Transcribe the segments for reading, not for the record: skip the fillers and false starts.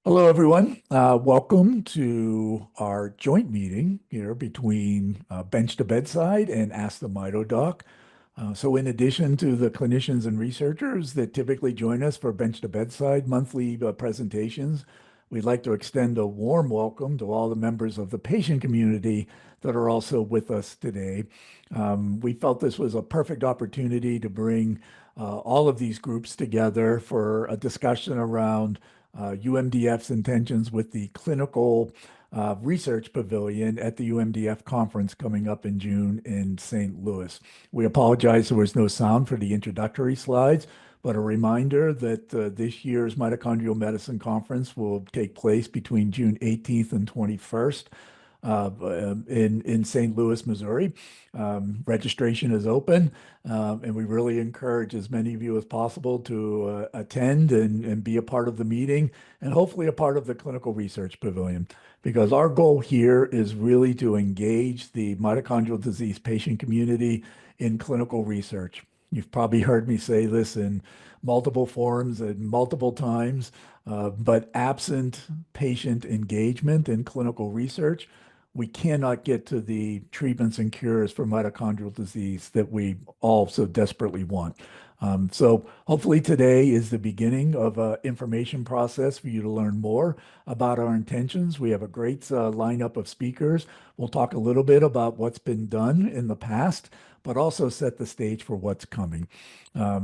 Hello, everyone. Welcome to our joint meeting here between Bench to Bedside and Ask the Mito Doc. So in addition to the clinicians and researchers that typically join us for Bench to Bedside monthly presentations, we'd like to extend a warm welcome to all the members of the patient community that are also with us today. We felt this was a perfect opportunity to bring all of these groups together for a discussion around UMDF's intentions with the clinical research pavilion at the UMDF conference coming up in June in St. Louis. We apologize there was no sound for the introductory slides, but a reminder that this year's Mitochondrial Medicine Conference will take place between June 18th and 21st in St. Louis, Missouri. Registration is open, and we really encourage as many of you as possible to attend and be a part of the meeting and hopefully a part of the clinical research pavilion. Because our goal here is really to engage the mitochondrial disease patient community in clinical research. You've probably heard me say this in multiple forums and multiple times, but absent patient engagement in clinical research, we cannot get to the treatments and cures for mitochondrial disease that we all so desperately want. So hopefully today is the beginning of an information process for you to learn more about our intentions. We have a great lineup of speakers. We'll talk a little bit about what's been done in the past, but also set the stage for what's coming.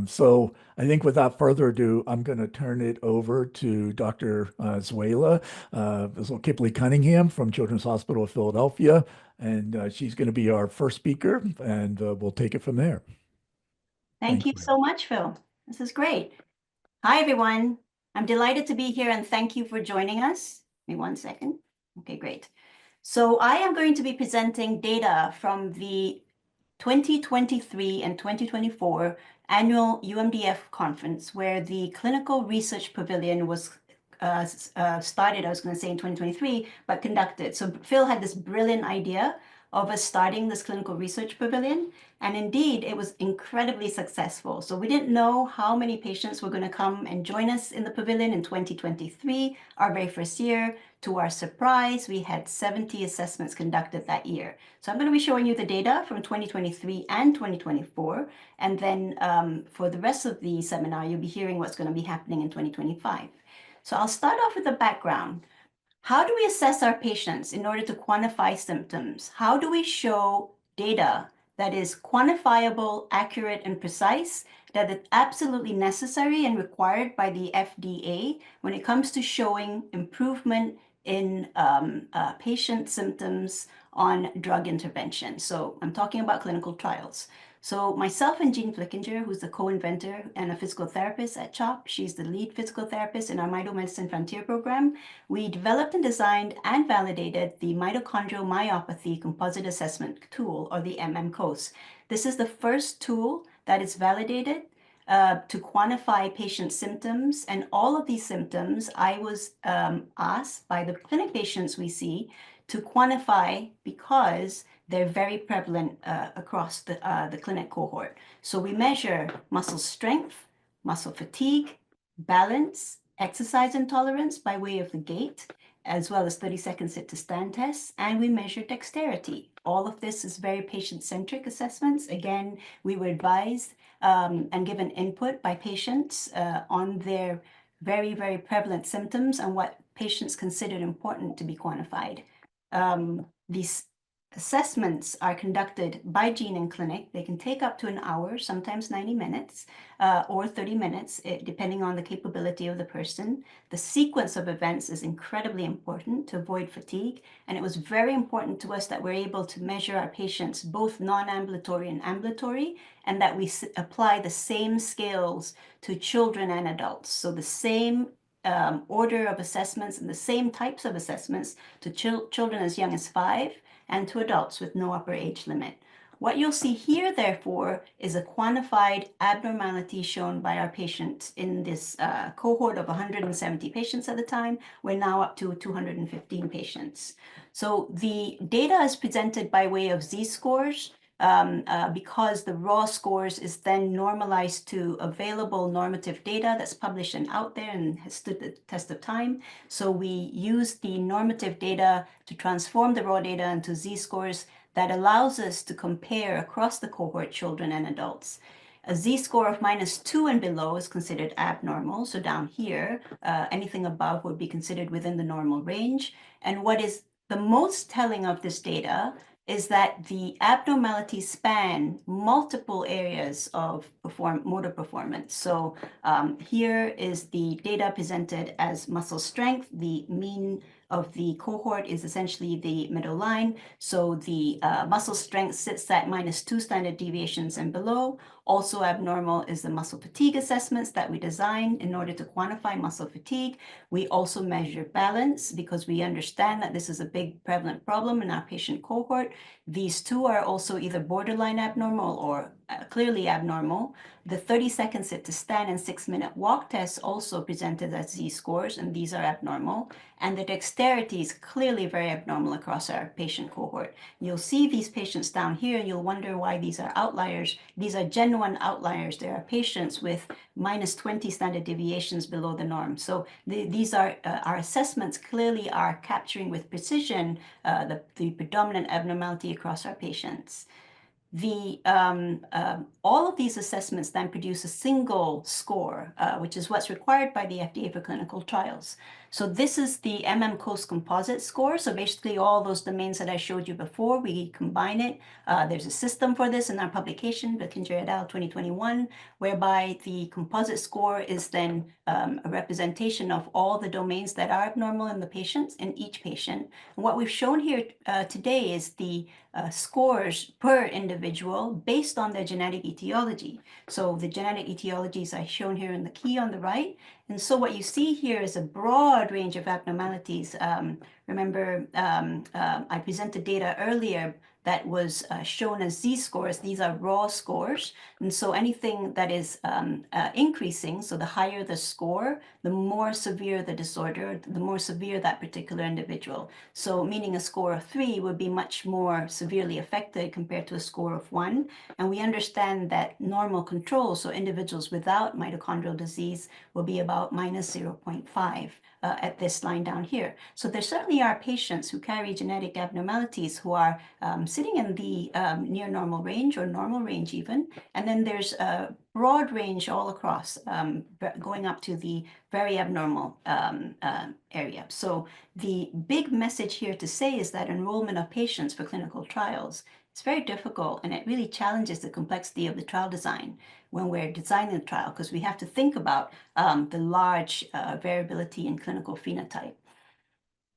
So I think without further ado, I'm going to turn it over to Dr. Zuela Kipley Cunningham from Children's Hospital of Philadelphia, and she's going to be our first speaker, and we'll take it from there. Thank you so much, Phil. This is great. Hi, everyone. I'm delighted to be here and thank you for joining us. Give me 1 second. Okay, great. So I am going to be presenting data from the 2023 and 2024 annual UMDF conference where the Clinical Research Pavilion was started, I was going to say in 2023, but conducted. So Phil had this brilliant idea of us starting this clinical research pavilion. And indeed, it was incredibly successful. So we didn't know how many patients were going to come and join us in the pavilion in 2023, our very first year. To our surprise, we had 70 assessments conducted that year. So I'm going to be showing you the data from 2023 and 2024. And then for the rest of the seminar, you'll be hearing what's going to be happening in 2025. So I'll start off with the background. How do we assess our patients in order to quantify symptoms? How do we show data that is quantifiable, accurate, and precise, that is absolutely necessary and required by the FDA when it comes to showing improvement in patient symptoms on drug intervention? So I'm talking about clinical trials. So myself and Jean Flickinger, who's the co-inventor and a physical therapist at CHOP, she's the lead physical therapist in our Mitomedicine Frontier program. We developed and designed and validated the Mitochondrial Myopathy Composite Assessment Tool, or the MMCOAS. This is the first tool that is validated to quantify patient symptoms. And all of these symptoms, I was asked by the clinic patients we see to quantify because they're very prevalent across the clinic cohort. So we measure muscle strength, muscle fatigue, balance, exercise intolerance by way of the gait, as well as 30-second sit-to-stand tests, and we measure dexterity. All of this is very patient-centric assessments. Again, we were advised and given input by patients on their very, very prevalent symptoms and what patients considered important to be quantified. These assessments are conducted by Jean in clinic. They can take up to an hour, sometimes 90 minutes or 30 minutes, depending on the capability of the person. The sequence of events is incredibly important to avoid fatigue. And it was very important to us that we're able to measure our patients, both non-ambulatory and ambulatory, and that we apply the same scales to children and adults. So the same order of assessments and the same types of assessments to children as young as 5 and to adults with no upper age limit. What you'll see here, therefore, is a quantified abnormality shown by our patients in this cohort of 170 patients at the time. We're now up to 215 patients. So the data is presented by way of Z-scores. because the raw scores is then normalized to available normative data that's published and out there and has stood the test of time. So we use the normative data to transform the raw data into z-scores that allows us to compare across the cohort children and adults. A z-score of -2 and below is considered abnormal. So down here, anything above would be considered within the normal range. And what is the most telling of this data is that the abnormalities span multiple areas of motor performance. So here is the data presented as muscle strength. The mean of the cohort is essentially the middle line. So the muscle strength sits at -2 standard deviations and below. Also abnormal is the muscle fatigue assessments that we designed in order to quantify muscle fatigue. We also measure balance because we understand that this is a big prevalent problem in our patient cohort. These two are also either borderline abnormal or clearly abnormal. The 30-second sit to stand and 6-minute walk tests also presented as z-scores, and these are abnormal. And the dexterity is clearly very abnormal across our patient cohort. You'll see these patients down here, and you'll wonder why these are outliers. These are genuine outliers. There are patients with -20 standard deviations below the norm. So these are our assessments clearly are capturing with precision the predominant abnormality across our patients. All of these assessments then produce a single score, which is what's required by the FDA for clinical trials. So this is the MM-COAST composite score. So basically all those domains that I showed you before, we combine it. There's a system for this in our publication, Bedside et al. 2021, whereby the composite score is then a representation of all the domains that are abnormal in the patients, in each patient. And what we've shown here today is the scores per individual based on their genetic etiology. So the genetic etiologies are shown here in the key on the right. And so what you see here is a broad range of abnormalities. Remember, I presented data earlier that was shown as z-scores. These are raw scores. And so anything that is increasing, so the higher the score, the more severe the disorder, the more severe that particular individual. So meaning a score of 3 would be much more severely affected compared to a score of 1. And we understand that normal control, so individuals without mitochondrial disease, will be about -0.5 at this line down here. So there certainly are patients who carry genetic abnormalities who are sitting in the near normal range or normal range even. And then there's a broad range all across, going up to the very abnormal area. So the big message here to say is that enrollment of patients for clinical trials is very difficult, and it really challenges the complexity of the trial design when we're designing the trial, because we have to think about the large variability in clinical phenotype.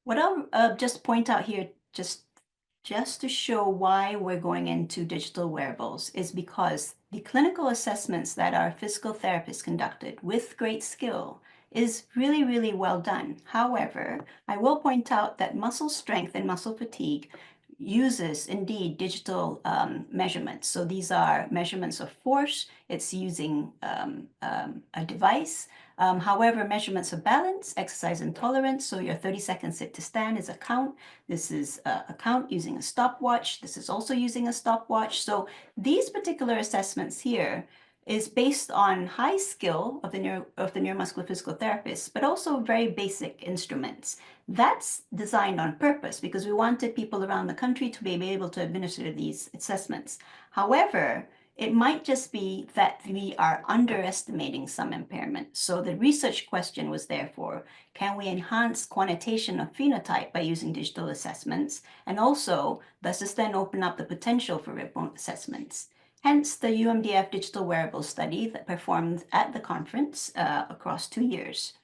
What I'll just point out here, just to show why we're going into digital wearables, is because the clinical assessments that our physical therapists conducted with great skill is really, really well done. However, I will point out that muscle strength and muscle fatigue uses indeed digital measurements. So these are measurements of force. It's using a device. However, measurements of balance, exercise intolerance, so your 30-second sit to stand is a count. This is a count using a stopwatch. This is also using a stopwatch. So these particular assessments here is based on high skill of the neuromuscular physical therapists, but also very basic instruments. That's designed on purpose because we wanted people around the country to be able to administer these assessments. However, it might just be that we are underestimating some impairment. So the research question was therefore, can we enhance quantitation of phenotype by using digital assessments? And also, does this then open up the potential for remote assessments? Hence the UMDF digital wearable study that performed at the conference across 2 years.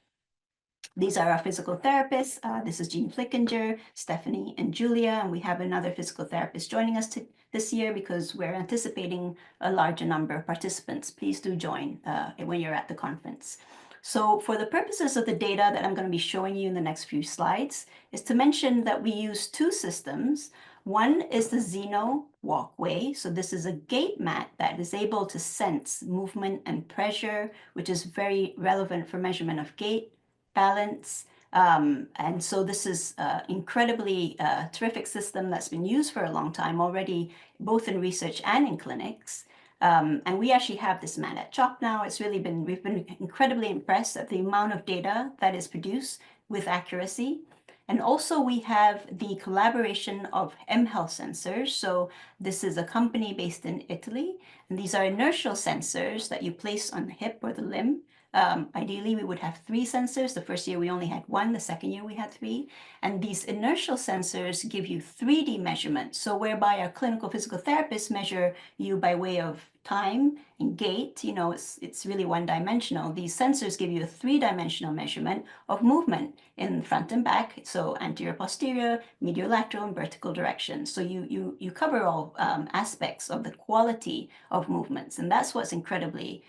These are our physical therapists. This is Jean Flickinger, Stephanie, and Julia. And we have another physical therapist joining us this year because we're anticipating a larger number of participants. Please do join when you're at the conference. So for the purposes of the data that I'm going to be showing you in the next few slides is to mention that we use 2 systems. One is the Xeno walkway. So this is a gait mat that is able to sense movement and pressure, which is very relevant for measurement of gait, balance, And so this is incredibly terrific system that's been used for a long time already, both in research and in clinics. And we actually have this man at CHOP now. We've been incredibly impressed at the amount of data that is produced with accuracy. And also we have the collaboration of mHealth sensors. So this is a company based in Italy, and these are inertial sensors that you place on the hip or the limb. Ideally, we would have 3 sensors. The first year we only had 1. The second year we had 3. And these inertial sensors give you 3D measurements. So whereby our clinical physical therapists measure you by way of time and gait, it's really one-dimensional. These sensors give you a 3-dimensional measurement of movement in front and back, so anterior, posterior, medial, lateral, and vertical directions. So you cover all aspects of the quality of movements, and that's what's incredibly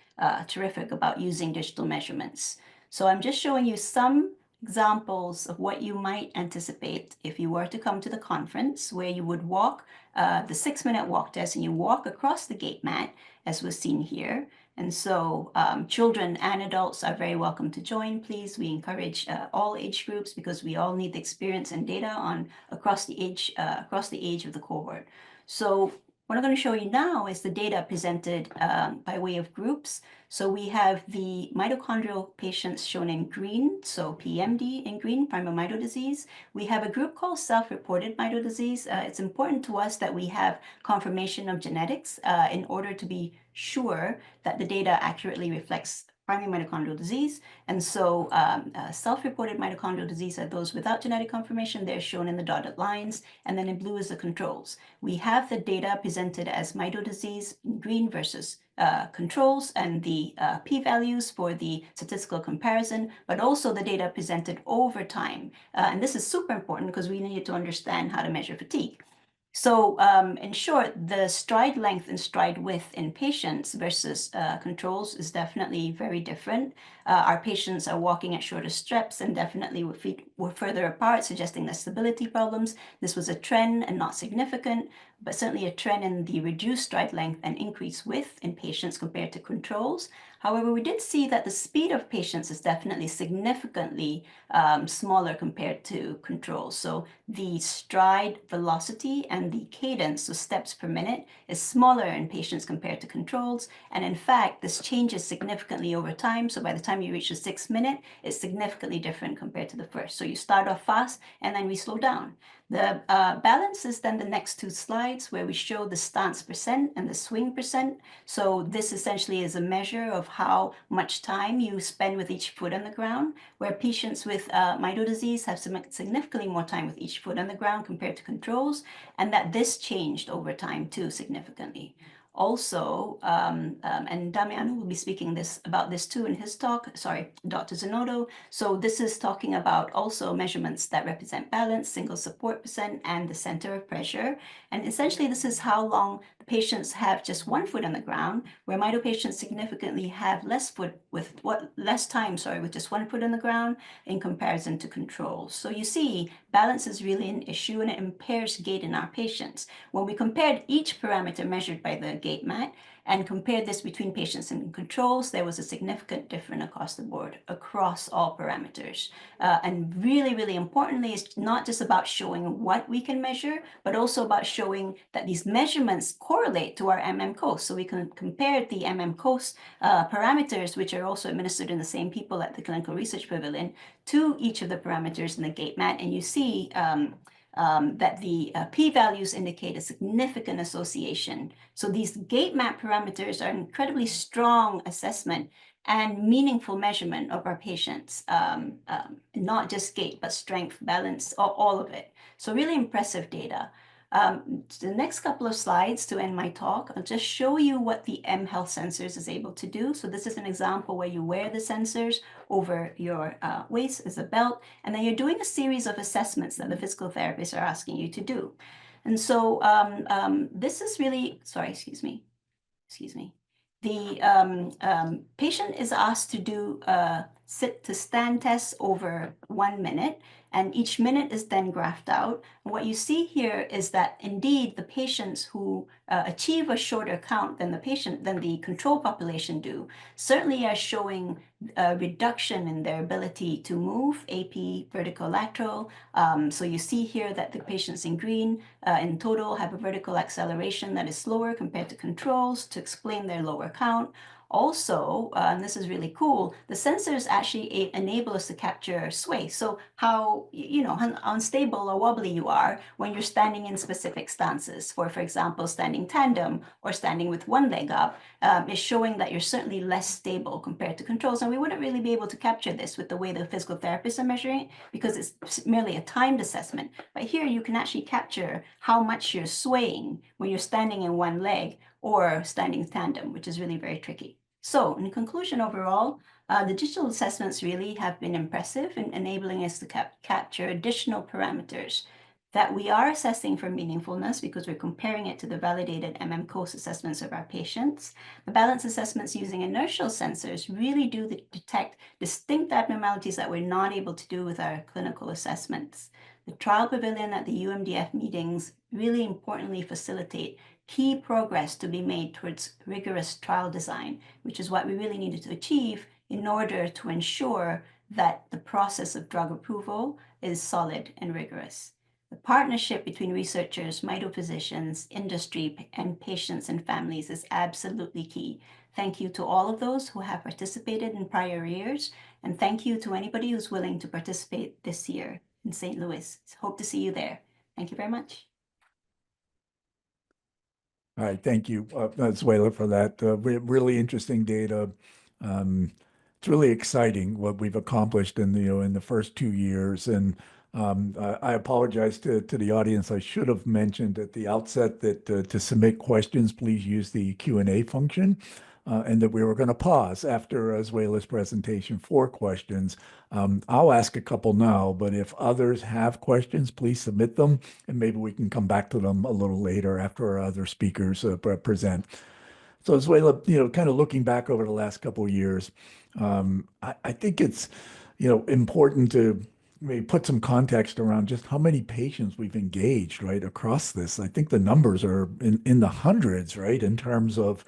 terrific about using digital measurements. So I'm just showing you some examples of what you might anticipate if you were to come to the conference, where you would walk the 6-minute walk test, and you walk across the gait mat, as was seen here. And so children and adults are very welcome to join, please. We encourage all age groups, because we all need the experience and data on across the age of the cohort. So what I'm going to show you now is the data presented by way of groups. So we have the mitochondrial patients shown in green, so PMD in green, primary mito disease. We have a group called self-reported mito disease. It's important to us that we have confirmation of genetics in order to be sure that the data accurately reflects primary mitochondrial disease. And so self-reported mitochondrial disease are those without genetic confirmation. They're shown in the dotted lines, and then in blue is the controls. We have the data presented as mito disease in green versus controls, and the p-values for the statistical comparison, but also the data presented over time. And this is super important because we need to understand how to measure fatigue. So in short, the stride length and stride width in patients versus controls is definitely very different. Our patients are walking at shorter steps, and definitely with feet were further apart, suggesting the stability problems. This was a trend and not significant, but certainly a trend in the reduced stride length and increased width in patients compared to controls. However, we did see that the speed of patients is definitely significantly smaller compared to controls. So the stride velocity and the cadence, so steps per minute, is smaller in patients compared to controls. And in fact, this changes significantly over time. So by the time you reach the 6th minute, it's significantly different compared to the first. So you start off fast, and then we slow down. The balance is then the next 2 slides, where we show the stance percent and the swing percent. So this essentially is a measure of how much time you spend with each foot on the ground, where patients with mito disease have significantly more time with each foot on the ground compared to controls, and that this changed over time too significantly. Also, and Damiano will be speaking about this too in his talk, sorry, Dr. Zanotto. So this is talking about also measurements that represent balance, single support percent, and the center of pressure. And essentially, this is how long the patients have just 1 foot on the ground, where mito patients significantly have less time, with just 1 foot on the ground in comparison to controls. So you see, balance is really an issue, and it impairs gait in our patients. When we compared each parameter measured by the gait mat and compared this between patients and controls, there was a significant difference across the board, across all parameters. And really, really importantly, it's not just about showing what we can measure, but also about showing that these measurements correlate to our MM-COAST. So we can compare the MM-COAST parameters, which are also administered in the same people at the Clinical Research Pavilion, to each of the parameters in the gait mat. And you see that the p-values indicate a significant association. So these gait mat parameters are an incredibly strong assessment and meaningful measurement of our patients, not just gait, but strength, balance, all of it. So really impressive data. The next couple of slides to end my talk, I'll just show you what the mHealth sensors is able to do. So this is an example where you wear the sensors over your waist as a belt, and then you're doing a series of assessments that the physical therapists are asking you to do. And so this is really, excuse me. The patient is asked to do sit to stand tests over 1 minute, and each minute is then graphed out. And what you see here is that indeed the patients who achieve a shorter count than the control population do, certainly are showing a reduction in their ability to move, AP, vertical, lateral. So you see here that the patients in green in total have a vertical acceleration that is slower compared to controls to explain their lower count. Also, and this is really cool, the sensors actually enable us to capture sway. So how, how unstable or wobbly you are when you're standing in specific stances. For example, standing tandem or standing with one leg up is showing that you're certainly less stable compared to controls. And we wouldn't really be able to capture this with the way the physical therapists are measuring it because it's merely a timed assessment. But here you can actually capture how much you're swaying when you're standing in one leg or standing tandem, which is really very tricky. So in conclusion, overall, the digital assessments really have been impressive in enabling us to capture additional parameters that we are assessing for meaningfulness because we're comparing it to the validated coast assessments of our patients. The balance assessments using inertial sensors really do detect distinct abnormalities that we're not able to do with our clinical assessments. The trial pavilion at the UMDF meetings really importantly facilitate key progress to be made towards rigorous trial design, which is what we really needed to achieve in order to ensure that the process of drug approval is solid and rigorous. The partnership between researchers, Mito physicians, industry, and patients and families is absolutely key. Thank you to all of those who have participated in prior years, and thank you to anybody who's willing to participate this year in St. Louis. Hope to see you there. Thank you very much. All right, thank you, Zuela, for that. Really interesting data. It's really exciting what we've accomplished in the first 2 years. And I apologize to the audience. I should have mentioned at the outset that to submit questions, please use the Q&A function. And that we were going to pause after Zuela's presentation for questions. I'll ask a couple now, but if others have questions, please submit them, and maybe we can come back to them a little later after our other speakers present. So Zuela, kind of looking back over the last couple of years, I think it's, important to maybe put some context around just how many patients we've engaged, right, across this. I think the numbers are in the hundreds, right, in terms of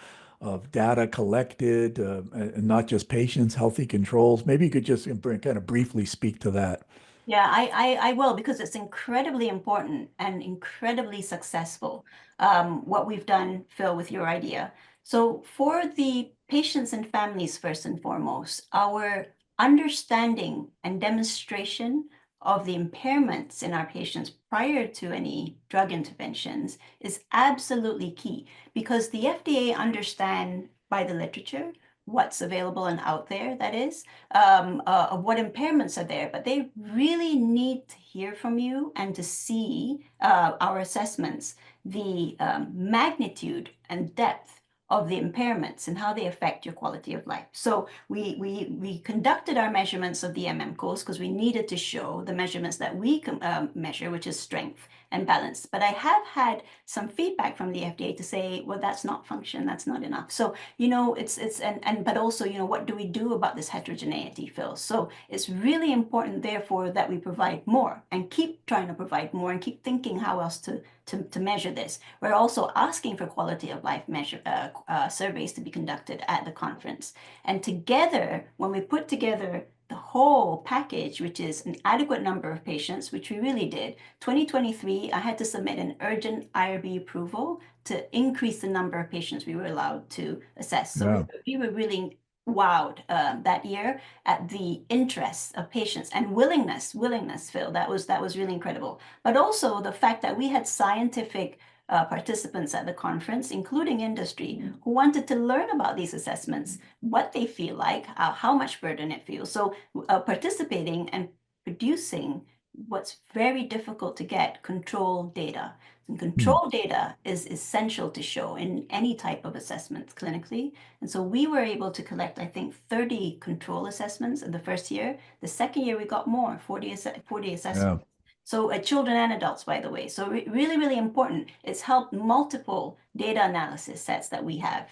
data collected, and not just patients, healthy controls. Maybe you could just kind of briefly speak to that. Yeah, I will because it's incredibly important and incredibly successful, what we've done, Phil, with your idea. So for the patients and families, first and foremost, our understanding and demonstration of the impairments in our patients prior to any drug interventions is absolutely key because the FDA understand by the literature what's available and out there, that is, of what impairments are there, but they really need to hear from you and to see our assessments, the magnitude and depth of the impairments and how they affect your quality of life. So we conducted our measurements of the course because we needed to show the measurements that we measure, which is strength and balance. But I have had some feedback from the FDA to say, well, that's not function, that's not enough. So, but also, what do we do about this heterogeneity, Phil? So it's really important, therefore, that we provide more and keep trying to provide more and keep thinking how else to measure this. We're also asking for quality of life surveys to be conducted at the conference. And together, when we put together the whole package, which is an adequate number of patients, which we really did, 2023, I had to submit an urgent IRB approval to increase the number of patients we were allowed to assess. So Yeah. we were really wowed that year at the interest of patients and willingness, Phil. That was really incredible. But also the fact that we had scientific participants at the conference, including industry, who wanted to learn about these assessments, what they feel like, how much burden it feels. So participating and producing what's very difficult to get, control data. And control data is essential to show in any type of assessments clinically. And so we were able to collect, I think, 30 control assessments in the first year. The second year, we got more, 40 assessments. Yeah. So children and adults, by the way. So really, really important. It's helped multiple data analysis sets that we have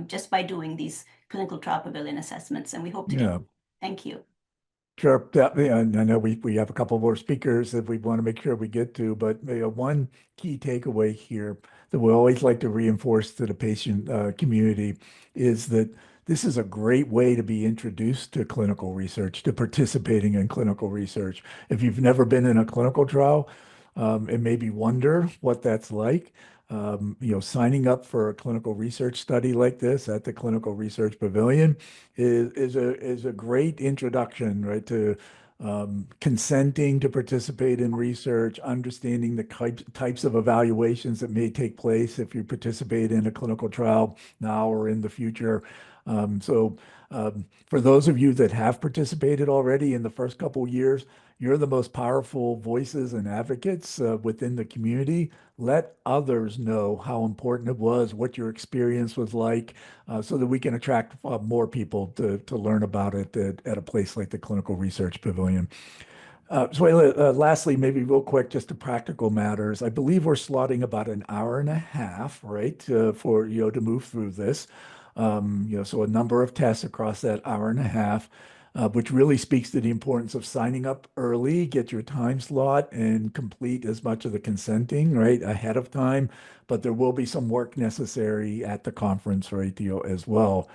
just by doing these clinical trial pavilion assessments. And we hope to Yeah. get. Thank you. Sure. And I know we have a couple more speakers that we want to make sure we get to, but one key takeaway here that we always like to reinforce to the patient community is that this is a great way to be introduced to clinical research, to participating in clinical research. If you've never been in a clinical trial, and maybe wonder what that's like. Signing up for a clinical research study like this at the Clinical Research Pavilion is a great introduction, right, to consenting to participate in research, understanding the types of evaluations that may take place if you participate in a clinical trial now or in the future. For those of you that have participated already in the first couple years, you're the most powerful voices and advocates within the community. Let others know how important it was, what your experience was like, so that we can attract more people to learn about it at a place like the Clinical Research Pavilion. Lastly, maybe real quick, just to practical matters. I believe we're slotting about an hour and a half, right, for to move through this. So a number of tests across that hour and a half, which really speaks to the importance of signing up early, get your time slot, and complete as much of the consenting right ahead of time. But there will be some work necessary at the conference, right, as well.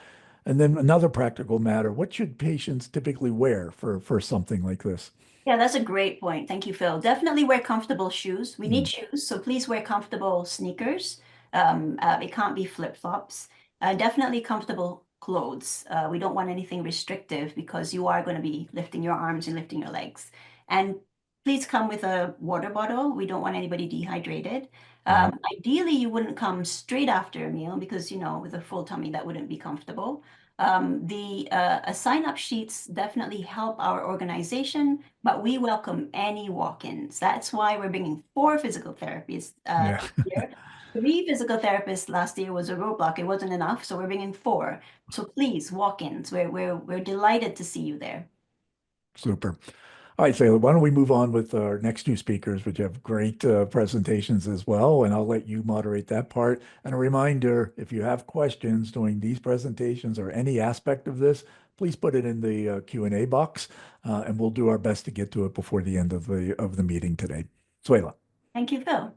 And then another practical matter: what should patients typically wear for something like this? Yeah, that's a great point. Thank you, Phil. Definitely wear comfortable shoes. We need shoes, so please wear comfortable sneakers. It can't be flip-flops. Definitely comfortable clothes. We don't want anything restrictive because you are going to be lifting your arms and lifting your legs. And please come with a water bottle. We don't want anybody dehydrated. Ideally, you wouldn't come straight after a meal because, with a full tummy, that wouldn't be comfortable. The sign-up sheets definitely help our organization, but we welcome any walk-ins. That's why we're bringing 4 physical therapists Yeah. here. 3 physical therapists last year was a roadblock. It wasn't enough, so we're bringing 4. So please, walk-ins. We're delighted to see you there. Super. All right, Sayla, why don't we move on with our next two speakers, which have great presentations as well, and I'll let you moderate that part. And a reminder, if you have questions during these presentations or any aspect of this, please put it in the Q&A box, and we'll do our best to get to it before the end of the meeting today. Suela. Thank you, Phil.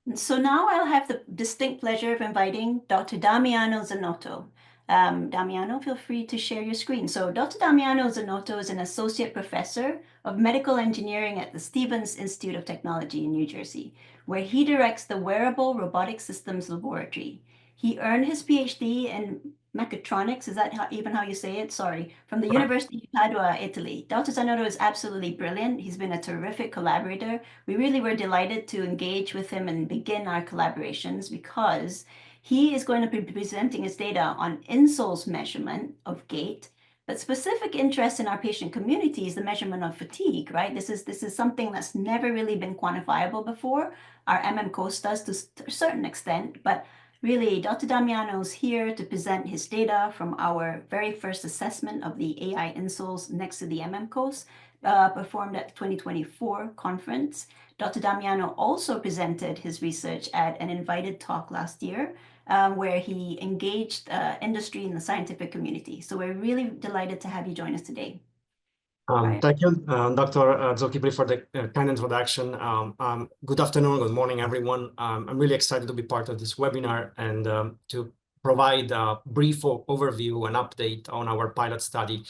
And so now I'll have the distinct pleasure of inviting Dr. Damiano Zanotto. Damiano, feel free to share your screen. So Dr. Damiano Zanotto is an associate professor of medical engineering at the Stevens Institute of Technology in New Jersey, where he directs the Wearable Robotic Systems Laboratory. He earned his PhD in mechatronics, is that even how you say it? Sorry, from the University of Padua, Italy. Dr. Zanotto is absolutely brilliant. He's been a terrific collaborator. We really were delighted to engage with him and begin our collaborations because he is going to be presenting his data on insoles measurement of gait, but specific interest in our patient community is the measurement of fatigue, right? This is something that's never really been quantifiable before. Our MMCOS does to a certain extent, but really, Dr. Damiano is here to present his data from our very first assessment of the AI insoles next to the MMCOS, performed at the 2024 conference. Dr. Damiano also presented his research at an invited talk last year, where he engaged industry and the scientific community. So we're really delighted to have you join us today. Thank you, Dr. Zokipli, for the kind introduction. Good afternoon, good morning, everyone. I'm really excited to be part of this webinar and to provide a brief overview and update on our pilot study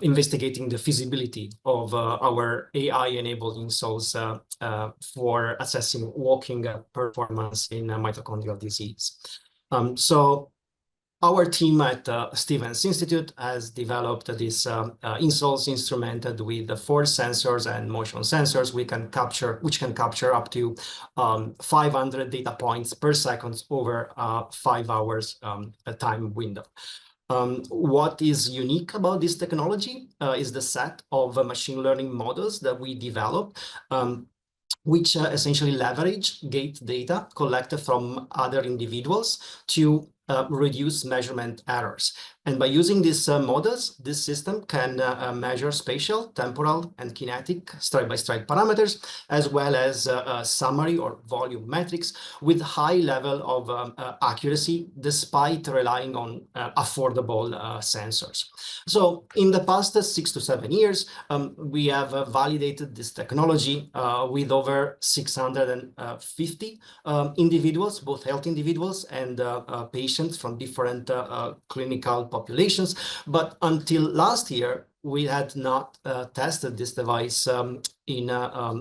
investigating the feasibility of our AI-enabled insoles for assessing walking performance in mitochondrial disease. Our team at Stevens Institute has developed this insoles instrumented with the 4 sensors and motion sensors which can capture up to 500 data points per second over 5 hours time window. What is unique about this technology is the set of machine learning models that we developed, which essentially leverage gait data collected from other individuals to reduce measurement errors. And by using these models, this system can measure spatial, temporal, and kinetic stride-by-stride parameters, as well as summary or volume metrics with high level of accuracy, despite relying on affordable sensors. So in the past 6 to 7 years, we have validated this technology with over 650 individuals, both healthy individuals and patients from different clinical populations. But until last year, we had not tested this device in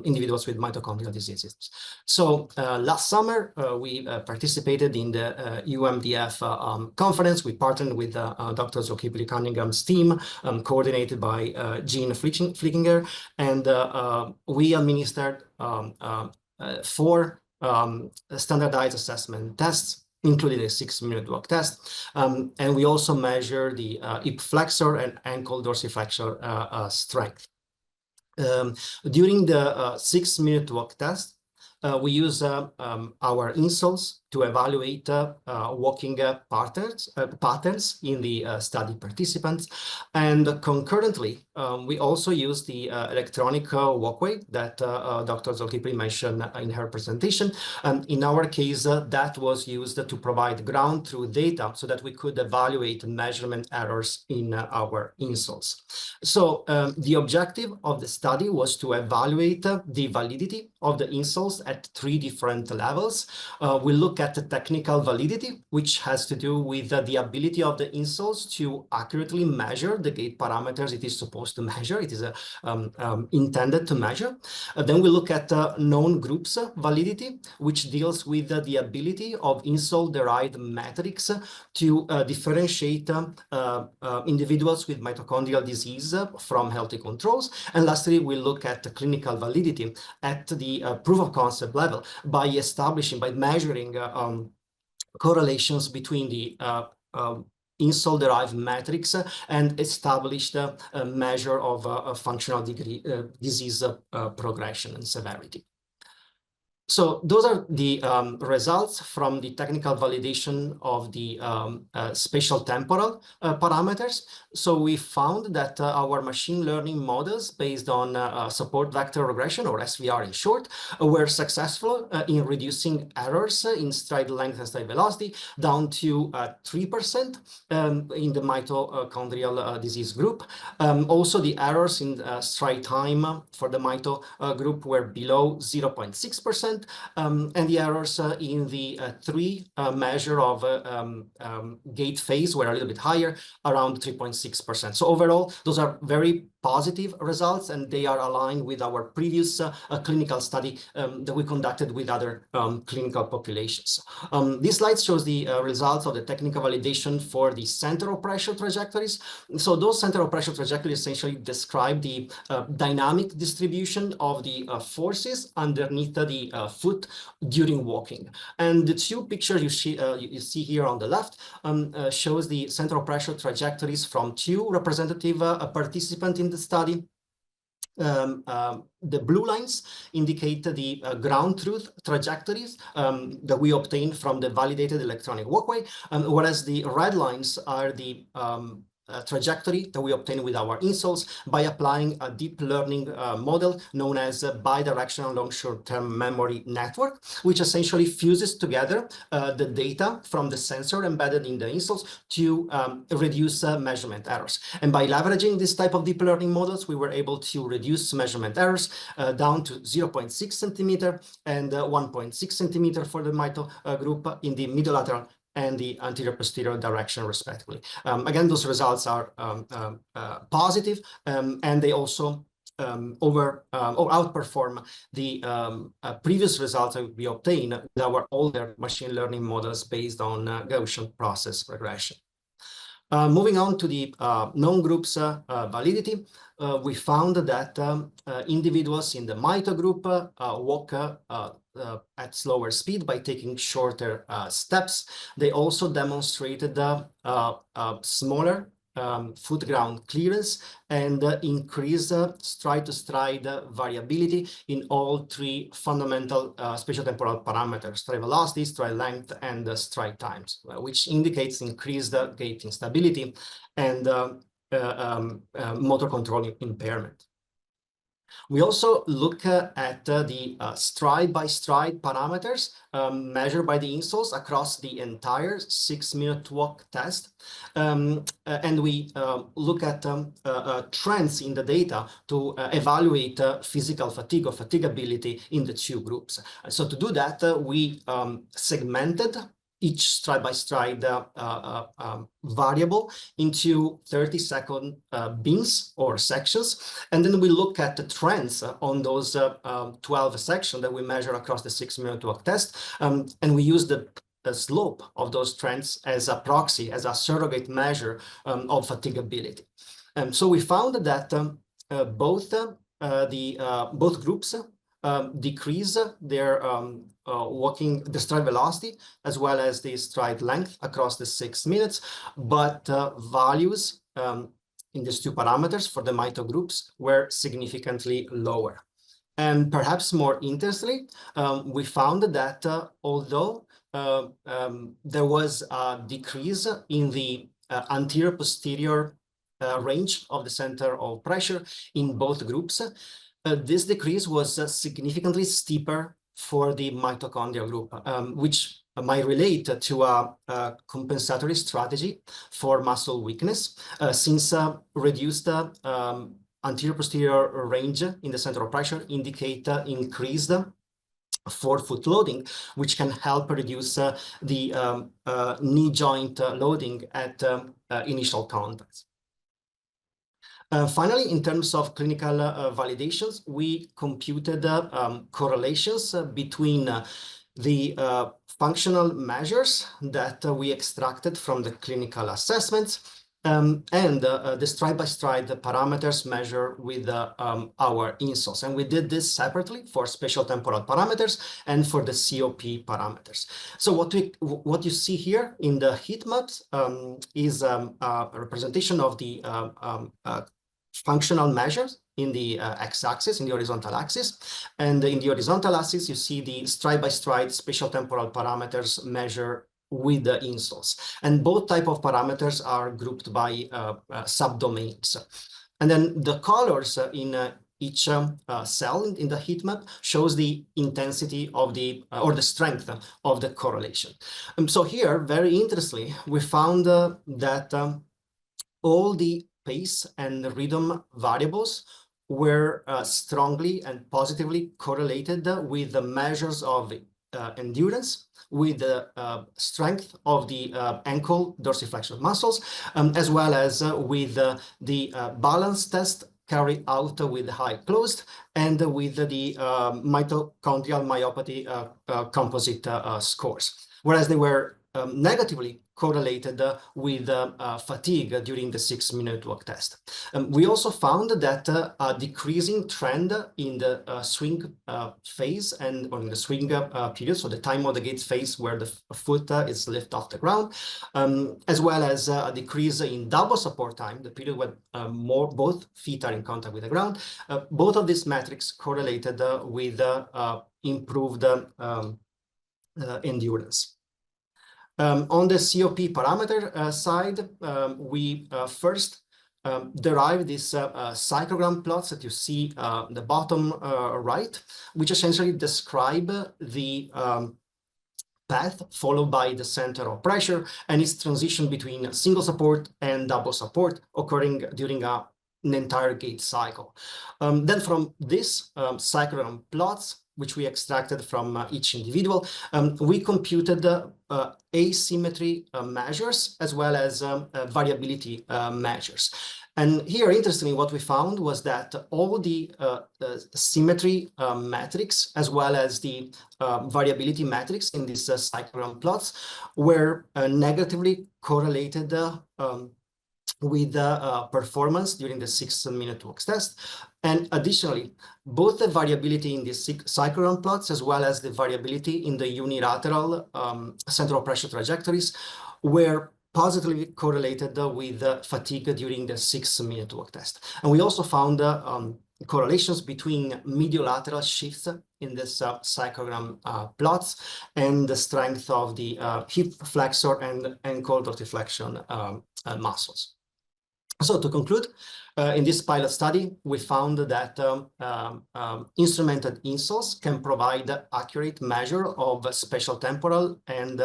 individuals with mitochondrial diseases. So last summer, we participated in the UMDF conference. We partnered with Dr. Zoe Cunningham's team, coordinated by Jean Flickinger, and we administered 4 standardized assessment tests, including a 6-minute walk test. And we also measure the hip flexor and ankle dorsiflexor strength. During the 6-minute walk test, we use our insoles to evaluate walking patterns in the study participants. And concurrently, we also use the electronic walkway that Dr. Zolkipli mentioned in her presentation. In our case, that was used to provide ground truth data so that we could evaluate measurement errors in our insoles. So the objective of the study was to evaluate the validity of the insoles at 3 different levels. We look at the technical validity, which has to do with the ability of the insoles to accurately measure the gait parameters it is supposed to measure. It is intended to measure. Then we look at known groups validity, which deals with the ability of insole-derived metrics to differentiate individuals with mitochondrial disease from healthy controls. And lastly, we look at the clinical validity at the proof of concept level by measuring correlations between the insole-derived metrics and established measure of functional disease progression and severity. So those are the results from the technical validation of the spatial temporal parameters. So we found that our machine learning models based on support vector regression, or SVR in short, were successful in reducing errors in stride length and stride velocity down to 3% in the mitochondrial disease group. Also, the errors in stride time for the mito group were below 0.6%. And the errors in the 3 measure of gait phase were a little bit higher, around 3.6%. So overall, those are very positive results, and they are aligned with our previous clinical study that we conducted with other clinical populations. This slide shows the results of the technical validation for the center of pressure trajectories. So those center of pressure trajectories essentially describe the dynamic distribution of the forces underneath the foot during walking. And the 2 pictures you see here on the left shows the center of pressure trajectories from 2 representative participants in the study. The blue lines indicate the ground truth trajectories that we obtained from the validated electronic walkway, whereas the red lines are the trajectory that we obtain with our insoles by applying a deep learning model known as a bidirectional long short-term memory network, which essentially fuses together the data from the sensor embedded in the insoles to reduce measurement errors. And by leveraging this type of deep learning models, we were able to reduce measurement errors down to 0.6 centimeter and 1.6 centimeter for the mito group in the middle-lateral and the anterior-posterior direction, respectively. Again, those results are positive, and they also outperform the previous results that we obtained with our older machine learning models based on Gaussian process regression. Moving on to the known groups validity, we found that individuals in the Mito group walk at slower speed by taking shorter steps. They also demonstrated smaller foot ground clearance and increase stride-to-stride variability in all three fundamental spatiotemporal parameters: stride velocity, stride length, and stride times, which indicates increased gait instability and motor control impairment. We also look at the stride-by-stride parameters measured by the insoles across the entire 6-minute walk test. And we look at trends in the data to evaluate physical fatigue or fatigability in the two groups. So to do that, we segmented each stride-by-stride variable into 30-second bins or sections. And then we look at the trends on those 12 sections that we measure across the 6-minute walk test. And we use the slope of those trends as a proxy, as a surrogate measure of fatigability. So we found that both groups decrease their the stride velocity as well as the stride length across the 6 minutes, but values in these two parameters for the Mito groups were significantly lower. And perhaps more interestingly, we found that although there was a decrease in the anterior-posterior range of the center of pressure in both groups, this decrease was significantly steeper for the mitochondrial group, which might relate to a compensatory strategy for muscle weakness, since reduced anterior-posterior range in the center of pressure indicate increased forefoot loading, which can help reduce the knee joint loading at initial contact. Finally, in terms of clinical validations, we computed correlations between the functional measures that we extracted from the clinical assessments and the stride-by-stride parameters measured with our insoles. And we did this separately for spatiotemporal parameters and for the COP parameters. So what you see here in the heat maps is a representation of the functional measures in the x-axis, in the horizontal axis. And in the horizontal axis, you see the stride-by-stride spatiotemporal parameters measured with the insoles. And both type of parameters are grouped by subdomains. And then the colors in each cell in the heat map shows the intensity of the, or the strength of the correlation. So here, very interestingly, we found that all the pace and rhythm variables were strongly and positively correlated with the measures of endurance, with the strength of the ankle dorsiflexion muscles, as well as with the balance test carried out with high closed and with the mitochondrial myopathy composite scores, whereas they were negatively correlated with fatigue during the 6-minute walk test. We also found that a decreasing trend in the swing phase and or in the swing period, so the time of the gait phase where the foot is lifted off the ground, as well as a decrease in double support time, the period when both feet are in contact with the ground. Both of these metrics correlated with improved endurance. On the COP parameter side, we first derive these cyclogram plots that you see the bottom right, which essentially describe the path followed by the center of pressure and its transition between single support and double support occurring during an entire gait cycle. Then from this cyclogram plots, which we extracted from each individual, we computed asymmetry measures as well as variability measures. And here, interestingly, what we found was that all the symmetry metrics as well as the variability metrics in these cyclogram plots were negatively correlated with performance during the 6-minute walk test. And additionally, both the variability in the cyclogram plots as well as the variability in the unilateral central pressure trajectories were positively correlated with fatigue during the 6-minute walk test. And we also found correlations between mediolateral shifts in this psychogram plots and the strength of the hip flexor and ankle dorsiflexion muscles. So to conclude, in this pilot study, we found that instrumented insoles can provide accurate measure of spatial temporal and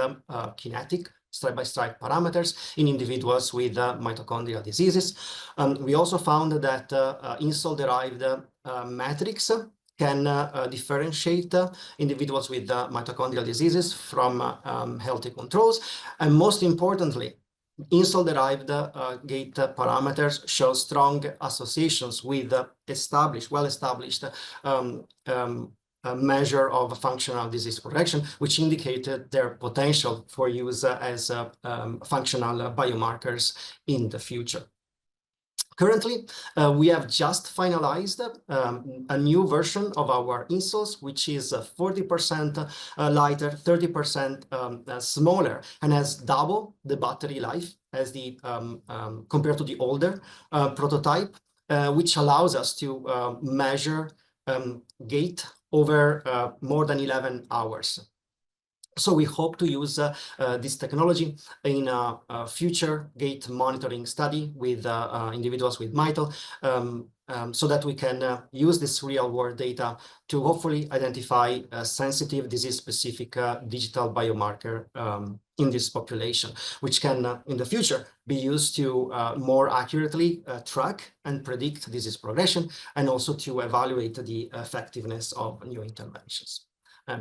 kinetic stride-by-stride parameters in individuals with mitochondrial diseases. We also found that insole-derived metrics can differentiate individuals with mitochondrial diseases from healthy controls. And most importantly, insole-derived gait parameters show strong associations with well-established measure of functional disease progression, which indicated their potential for use as functional biomarkers in the future. Currently, we have just finalized a new version of our insoles, which is 40% lighter, 30% smaller, and has double the battery life as the compared to the older prototype, which allows us to measure gait over more than 11 hours. So we hope to use this technology in a future gait monitoring study with individuals with Mito, so that we can use this real-world data to hopefully identify sensitive disease-specific digital biomarker in this population, which can in the future be used to more accurately track and predict disease progression, and also to evaluate the effectiveness of new interventions.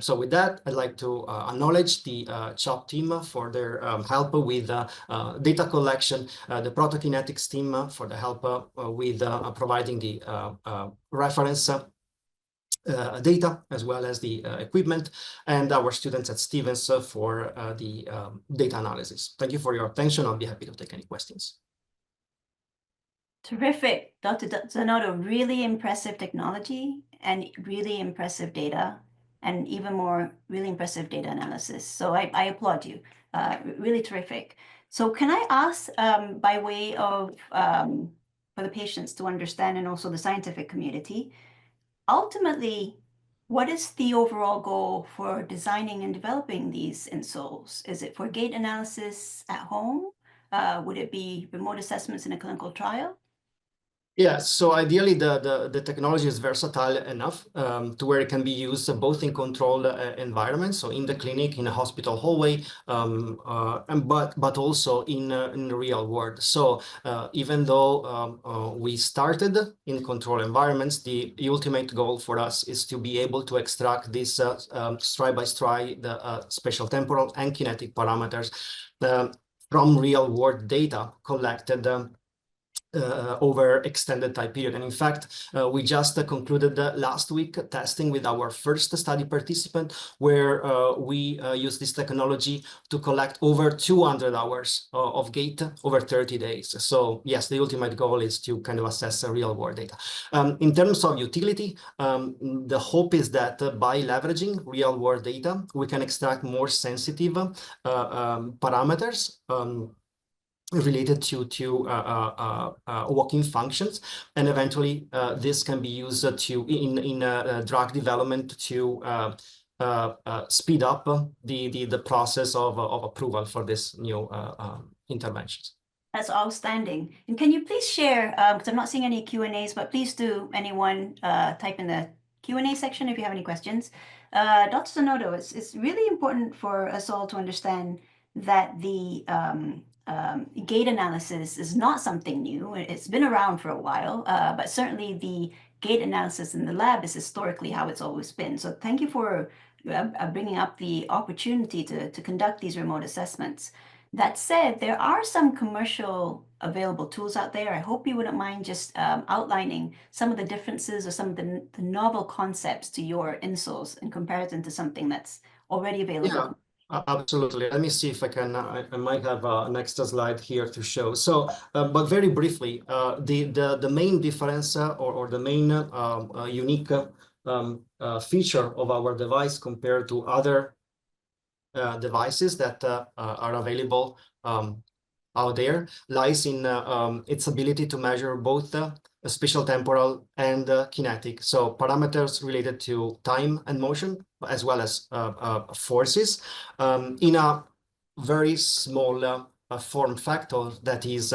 So with that, I'd like to acknowledge the CHOP team for their help with data collection, the protokinetics team for the help with providing the reference data, as well as the equipment, and our students at Stevens for the data analysis. Thank you for your attention. I'll be happy to take any questions. Terrific, Dr. Zanotto. Really impressive technology and really impressive data, and even more really impressive data analysis. So I applaud you. Really terrific. So can I ask, by way of for the patients to understand, and also the scientific community, ultimately, what is the overall goal for designing and developing these insoles? Is it for gait analysis at home? Would it be remote assessments in a clinical trial? Yeah, so ideally the technology is versatile enough to where it can be used both in controlled environments, so in the clinic, in a hospital hallway, but also in the real world. So even though we started in controlled environments, the ultimate goal for us is to be able to extract this stride by stride, the spatial temporal and kinetic parameters from real world data collected over extended time period. And in fact, we just concluded last week testing with our first study participant, where we used this technology to collect over 200 hours of gait over 30 days. So yes, the ultimate goal is to kind of assess real world data. In terms of utility, the hope is that by leveraging real world data, we can extract more sensitive parameters related to walking functions, and eventually this can be used in drug development to speed up the process of approval for this new interventions. That's outstanding. And can you please share, because I'm not seeing any Q&As, but please do, anyone type in the Q&A section if you have any questions. Dr. Zanotto, it's really important for us all to understand that the gait analysis is not something new. It's been around for a while, but certainly the gait analysis in the lab is historically how it's always been. So thank you for bringing up the opportunity to conduct these remote assessments. That said, there are some commercial available tools out there. I hope you wouldn't mind just outlining some of the differences or some of the novel concepts to your insoles in comparison to something that's already available. Yeah. Absolutely. Let me see if I can. I might have an extra slide here to show. So, but very briefly, the main difference or the main unique feature of our device compared to other devices that are available out there lies in its ability to measure both spatial temporal and kinetic. So parameters related to time and motion, as well as forces, in a very small form factor that is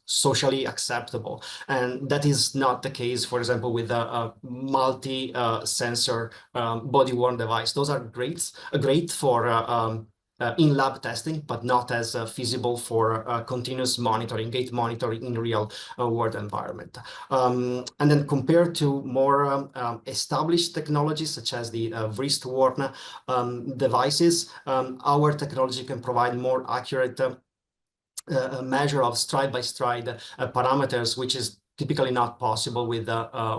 socially acceptable. And that is not the case, for example, with a multi-sensor body-worn device. Those are great for in-lab testing, but not as feasible for continuous monitoring, gait monitoring in real world environment. And then compared to more established technologies, such as the wrist-worn devices, our technology can provide more accurate measure of stride-by-stride parameters, which is typically not possible with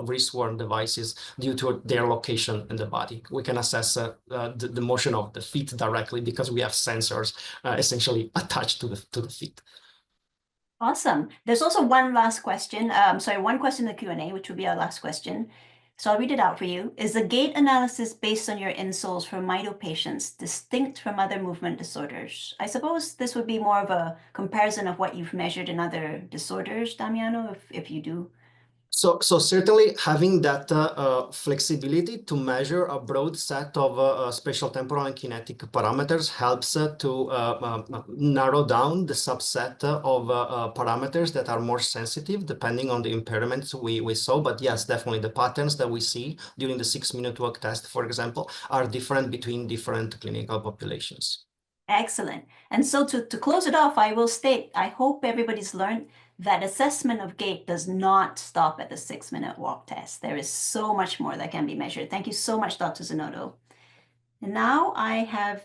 wrist-worn devices due to their location in the body. We can assess the motion of the feet directly because we have sensors essentially attached to the feet. Awesome. There's also one last question. One question in the Q&A, which will be our last question. So I'll read it out for you. Is the gait analysis based on your insoles for Mito patients distinct from other movement disorders? I suppose this would be more of a comparison of what you've measured in other disorders, Damiano, if you do. So certainly having that flexibility to measure a broad set of spatial temporal and kinetic parameters helps to narrow down the subset of parameters that are more sensitive depending on the impairments we saw. But yes, definitely the patterns that we see during the 6-minute walk test, for example, are different between different clinical populations. Excellent. And so to close it off, I will state, I hope everybody's learned that assessment of gait does not stop at the 6-minute walk test. There is so much more that can be measured. Thank you so much, Dr. Zanotto. And now I have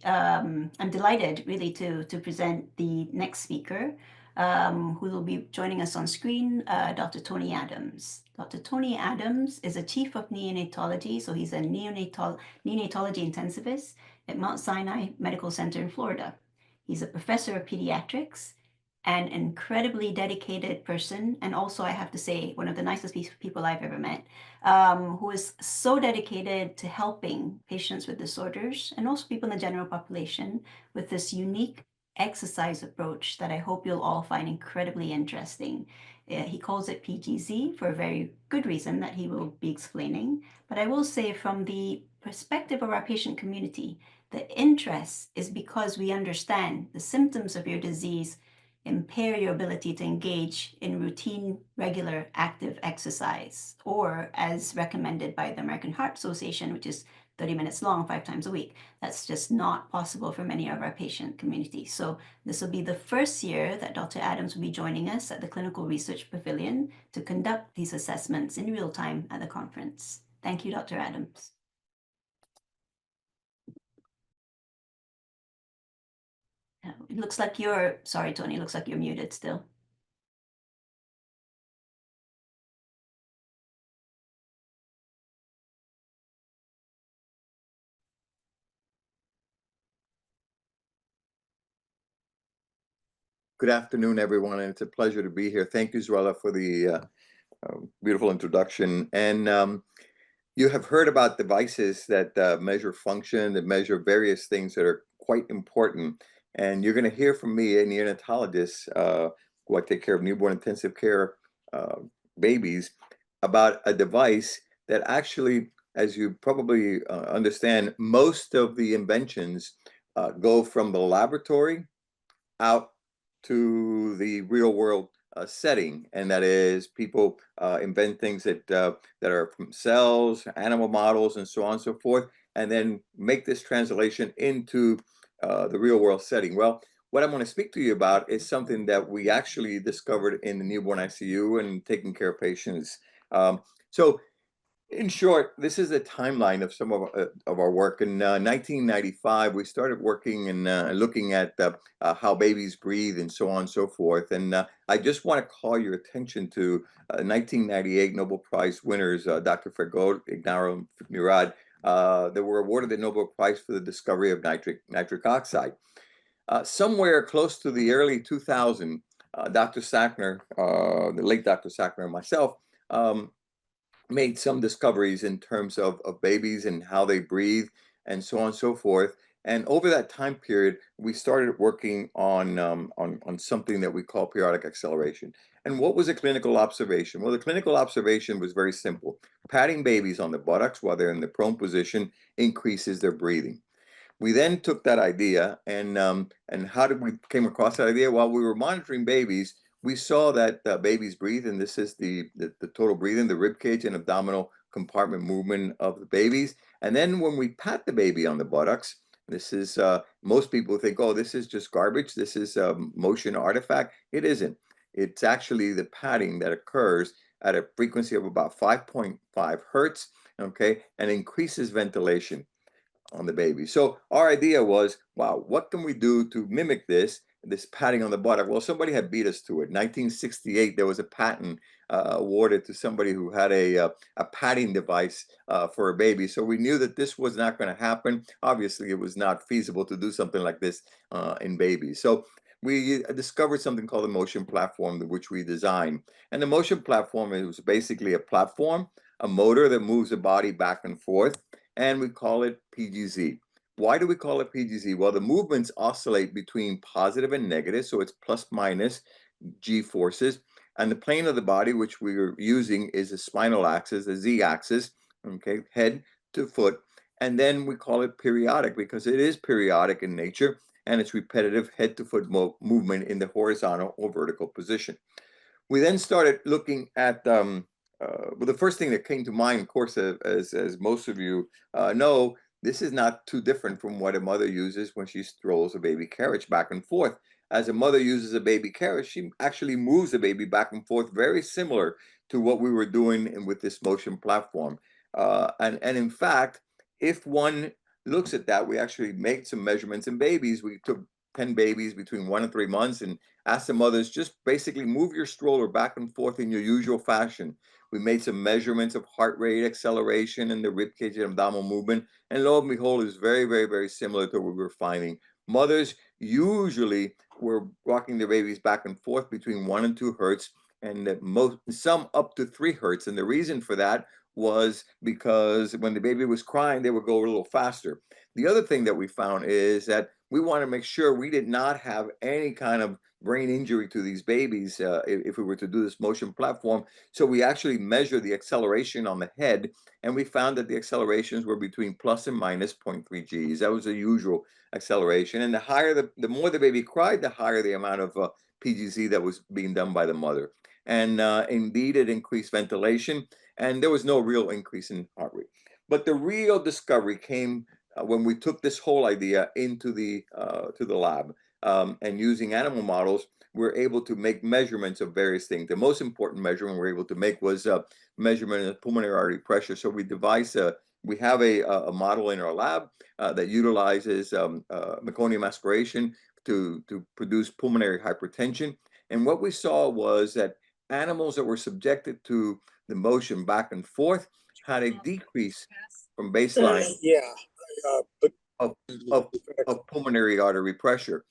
I'm delighted really to present the next speaker, who will be joining us on screen, Dr. Tony Adams. Dr. Tony Adams is a chief of neonatology, so he's a neonatology intensivist at Mount Sinai Medical Center in Florida. He's a professor of pediatrics, an incredibly dedicated person, and also I have to say one of the nicest people I've ever met, who is so dedicated to helping patients with disorders and also people in the general population with this unique exercise approach that I hope you'll all find incredibly interesting. He calls it PGZ for a very good reason that he will be explaining, but I will say from the perspective of our patient community, the interest is because we understand the symptoms of your disease impair your ability to engage in routine, regular, active exercise, or as recommended by the American Heart Association, which is 30 minutes long, 5 times a week. That's just not possible for many of our patient community. So this will be the first year that Dr. Adams will be joining us at the Clinical Research Pavilion to conduct these assessments in real time at the conference. Thank you, Dr. Adams. It looks like sorry, Tony, it looks like you're muted still. Good afternoon, everyone, and it's a pleasure to be here. Thank you, Zuela, for the beautiful introduction. And you have heard about devices that measure function, that measure various things that are quite important. And you're going to hear from me, a neonatologist, who I take care of newborn intensive care babies, about a device that actually, as you probably understand, most of the inventions go from the laboratory out to the real world setting, and that is people invent things that are from cells, animal models, and so on and so forth, and then make this translation into the real world setting. Well, what I'm going to speak to you about is something that we actually discovered in the newborn ICU and taking care of patients. So in short, this is a timeline of some of our work. In 1995, we started working and looking at how babies breathe and so on and so forth. And I just want to call your attention to 1998 Nobel Prize winners, Dr. Fergot, Ignaro, and Murad. They were awarded the Nobel Prize for the discovery of nitric oxide. Somewhere close to the early 2000s, Dr. Sackner, the late Dr. Sackner, and myself, made some discoveries in terms of babies and how they breathe and so on and so forth. And over that time period, we started working on something that we call periodic acceleration. And what was a clinical observation? Well, the clinical observation was very simple. Patting babies on the buttocks while they're in the prone position increases their breathing. We then took that idea and how did we came across that idea? While we were monitoring babies, we saw that babies breathe, and this is the total breathing, the rib cage and abdominal compartment movement of the babies. And then when we pat the baby on the buttocks, this is most people think, oh, this is just garbage. This is a motion artifact. It isn't. It's actually the patting that occurs at a frequency of about 5.5 hertz, okay, and increases ventilation on the baby. So our idea was, wow, what can we do to mimic this patting on the buttock? Well, somebody had beat us to it. 1968, there was a patent awarded to somebody who had a patting device for a baby. So we knew that this was not going to happen. Obviously, it was not feasible to do something like this in babies. So we discovered something called the motion platform, which we designed. And the motion platform is basically a platform, a motor that moves the body back and forth, and we call it PGZ. Why do we call it PGZ? Well, the movements oscillate between positive and negative, so it's plus minus G forces. And the plane of the body, which we are using, is a spinal axis, the Z axis, okay, head to foot. And then we call it periodic because it is periodic in nature, and it's repetitive head to foot movement in the horizontal or vertical position. We then started looking at well, the first thing that came to mind, of course, as most of you know, this is not too different from what a mother uses when she strolls a baby carriage back and forth. As a mother uses a baby carriage, she actually moves the baby back and forth, very similar to what we were doing with this motion platform. And in fact, if one looks at that, we actually made some measurements in babies. We took 10 babies between 1 and 3 months and asked the mothers, just basically move your stroller back and forth in your usual fashion. We made some measurements of heart rate, acceleration, and the ribcage and abdominal movement. And lo and behold, it's very, very, very similar to what we were finding. Mothers usually were rocking their babies back and forth between 1 and 2 hertz, and some up to 3 hertz. And the reason for that was because when the baby was crying, they would go a little faster. The other thing that we found is that we want to make sure we did not have any kind of brain injury to these babies if we were to do this motion platform. So we actually measured the acceleration on the head, and we found that the accelerations were between plus and minus 0.3 Gs. That was the usual acceleration. And the higher, the more the baby cried, the higher the amount of PGZ that was being done by the mother. And indeed, it increased ventilation, and there was no real increase in heart rate. But the real discovery came when we took this whole idea into the lab. And using animal models, we're able to make measurements of various things. The most important measurement we're able to make was measurement of pulmonary artery pressure. So we have a model in our lab that utilizes meconium aspiration to produce pulmonary hypertension. And what we saw was that animals that were subjected to the motion back and forth had a decrease from baseline of pulmonary artery pressure.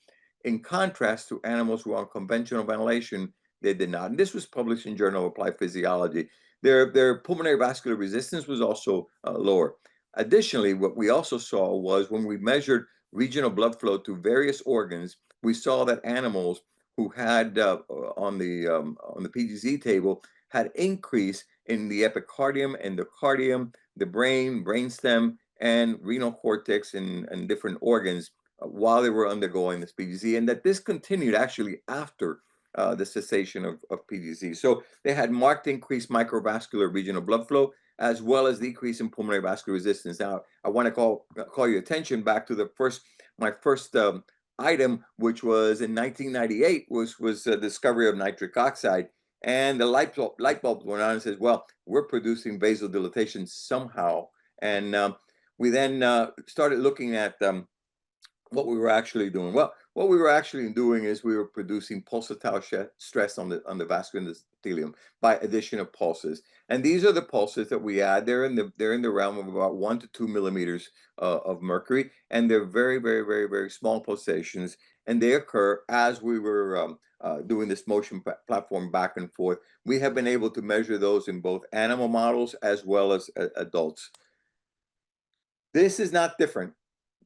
In contrast to animals who are on conventional ventilation, they did not. And this was published in Journal of Applied Physiology. Their pulmonary vascular resistance was also lower. Additionally, what we also saw was when we measured regional blood flow to various organs, we saw that animals who had on the PGZ table had increase in the epicardium, endocardium, the brain, brainstem, and renal cortex and different organs while they were undergoing this PGZ, and that this continued actually after the cessation of PGZ. So they had marked increased microvascular regional blood flow as well as decrease in pulmonary vascular resistance. Now, I want to call your attention back to my first item, which was in 1998, was the discovery of nitric oxide. And the light bulb went on and says, well, we're producing vasodilatation somehow. And we then started looking at what we were actually doing. Well, what we were actually doing is we were producing pulsatile stress on the vascular endothelium by addition of pulses. And these are the pulses that we add. They're in the realm of about 1 to 2 millimeters of mercury, and they're very, very, very, very small pulsations. And they occur as we were doing this motion platform back and forth. We have been able to measure those in both animal models as well as adults. This is not different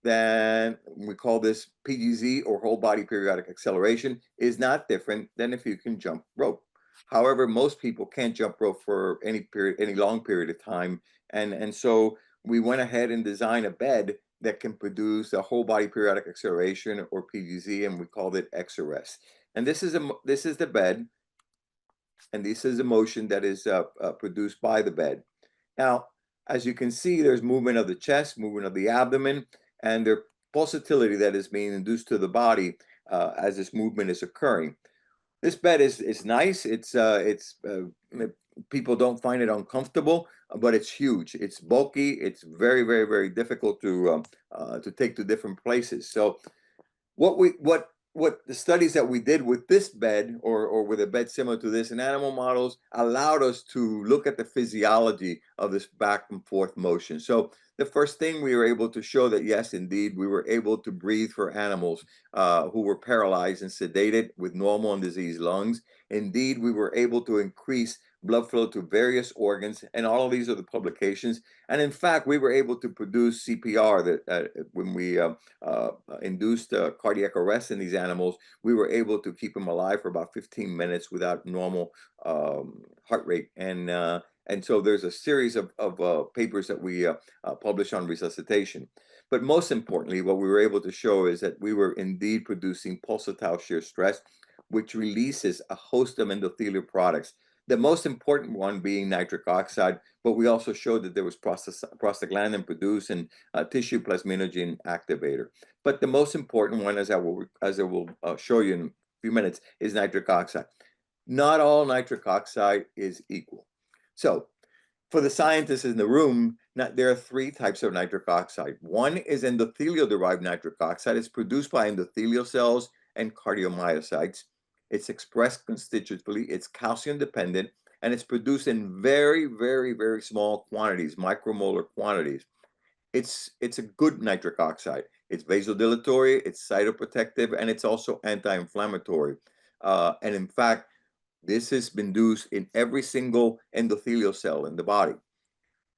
then we call this PGZ, or whole body periodic acceleration, is not different than if you can jump rope. However, most people can't jump rope for any long period of time. And so we went ahead and designed a bed that can produce a whole body periodic acceleration, or PGZ, and we called it XRS. And this is the bed, and this is the motion that is produced by the bed. Now, as you can see, there's movement of the chest, movement of the abdomen, and there's pulsatility that is being induced to the body as this movement is occurring. This bed is nice. People don't find it uncomfortable, but it's huge. It's bulky. It's very, very, very difficult to take to different places. So what the studies that we did with this bed, or with a bed similar to this in animal models, allowed us to look at the physiology of this back and forth motion. So the first thing, we were able to show that yes, indeed, we were able to breathe for animals who were paralyzed and sedated with normal and diseased lungs. Indeed, we were able to increase blood flow to various organs, and all of these are the publications. And in fact, we were able to produce CPR that when we induced cardiac arrest in these animals, we were able to keep them alive for about 15 minutes without normal heart rate. And so there's a series of papers that we published on resuscitation. But most importantly, what we were able to show is that we were indeed producing pulsatile shear stress, which releases a host of endothelial products. The most important one being nitric oxide, but we also showed that there was prostaglandin produced and tissue plasminogen activator. But the most important one, as I will show you in a few minutes, is nitric oxide. Not all nitric oxide is equal. So for the scientists in the room, there are three types of nitric oxide. One is endothelial-derived nitric oxide. It's produced by endothelial cells and cardiomyocytes. It's expressed constitutively, it's calcium dependent, and it's produced in very, very, very small quantities, micromolar quantities. It's a good nitric oxide. It's vasodilatory, it's cytoprotective, and it's also anti-inflammatory. And in fact, this has been induced in every single endothelial cell in the body.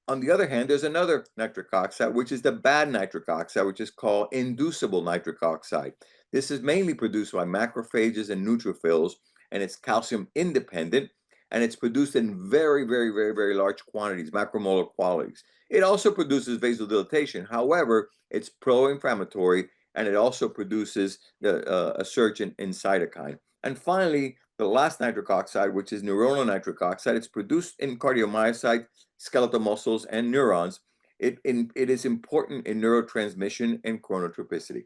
On the other hand, there's another nitric oxide, which is the bad nitric oxide, which is called inducible nitric oxide. This is mainly produced by macrophages and neutrophils, and it's calcium independent, and it's produced in very, very, very, very large quantities, macromolar quantities. It also produces vasodilatation. However, it's pro-inflammatory, and it also produces a surge in cytokine. And finally, the last nitric oxide, which is neuronal nitric oxide, it's produced in cardiomyocytes, skeletal muscles, and neurons. It is important in neurotransmission and chronotropicity.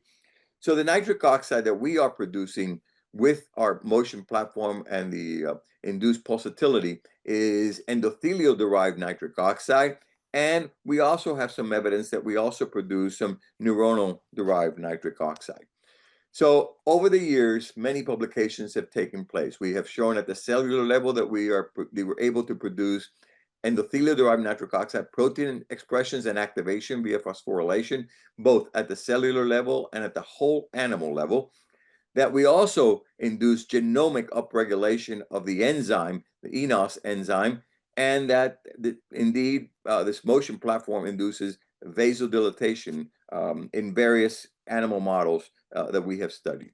So the nitric oxide that we are producing with our motion platform and the induced pulsatility is endothelial-derived nitric oxide. And we also have some evidence that we also produce some neuronal-derived nitric oxide. So over the years, many publications have taken place. We have shown at the cellular level that we were able to produce endothelial-derived nitric oxide protein expressions and activation via phosphorylation, both at the cellular level and at the whole animal level. That we also induce genomic upregulation of the enzyme, the eNOS enzyme, and that indeed this motion platform induces vasodilatation in various animal models that we have studied.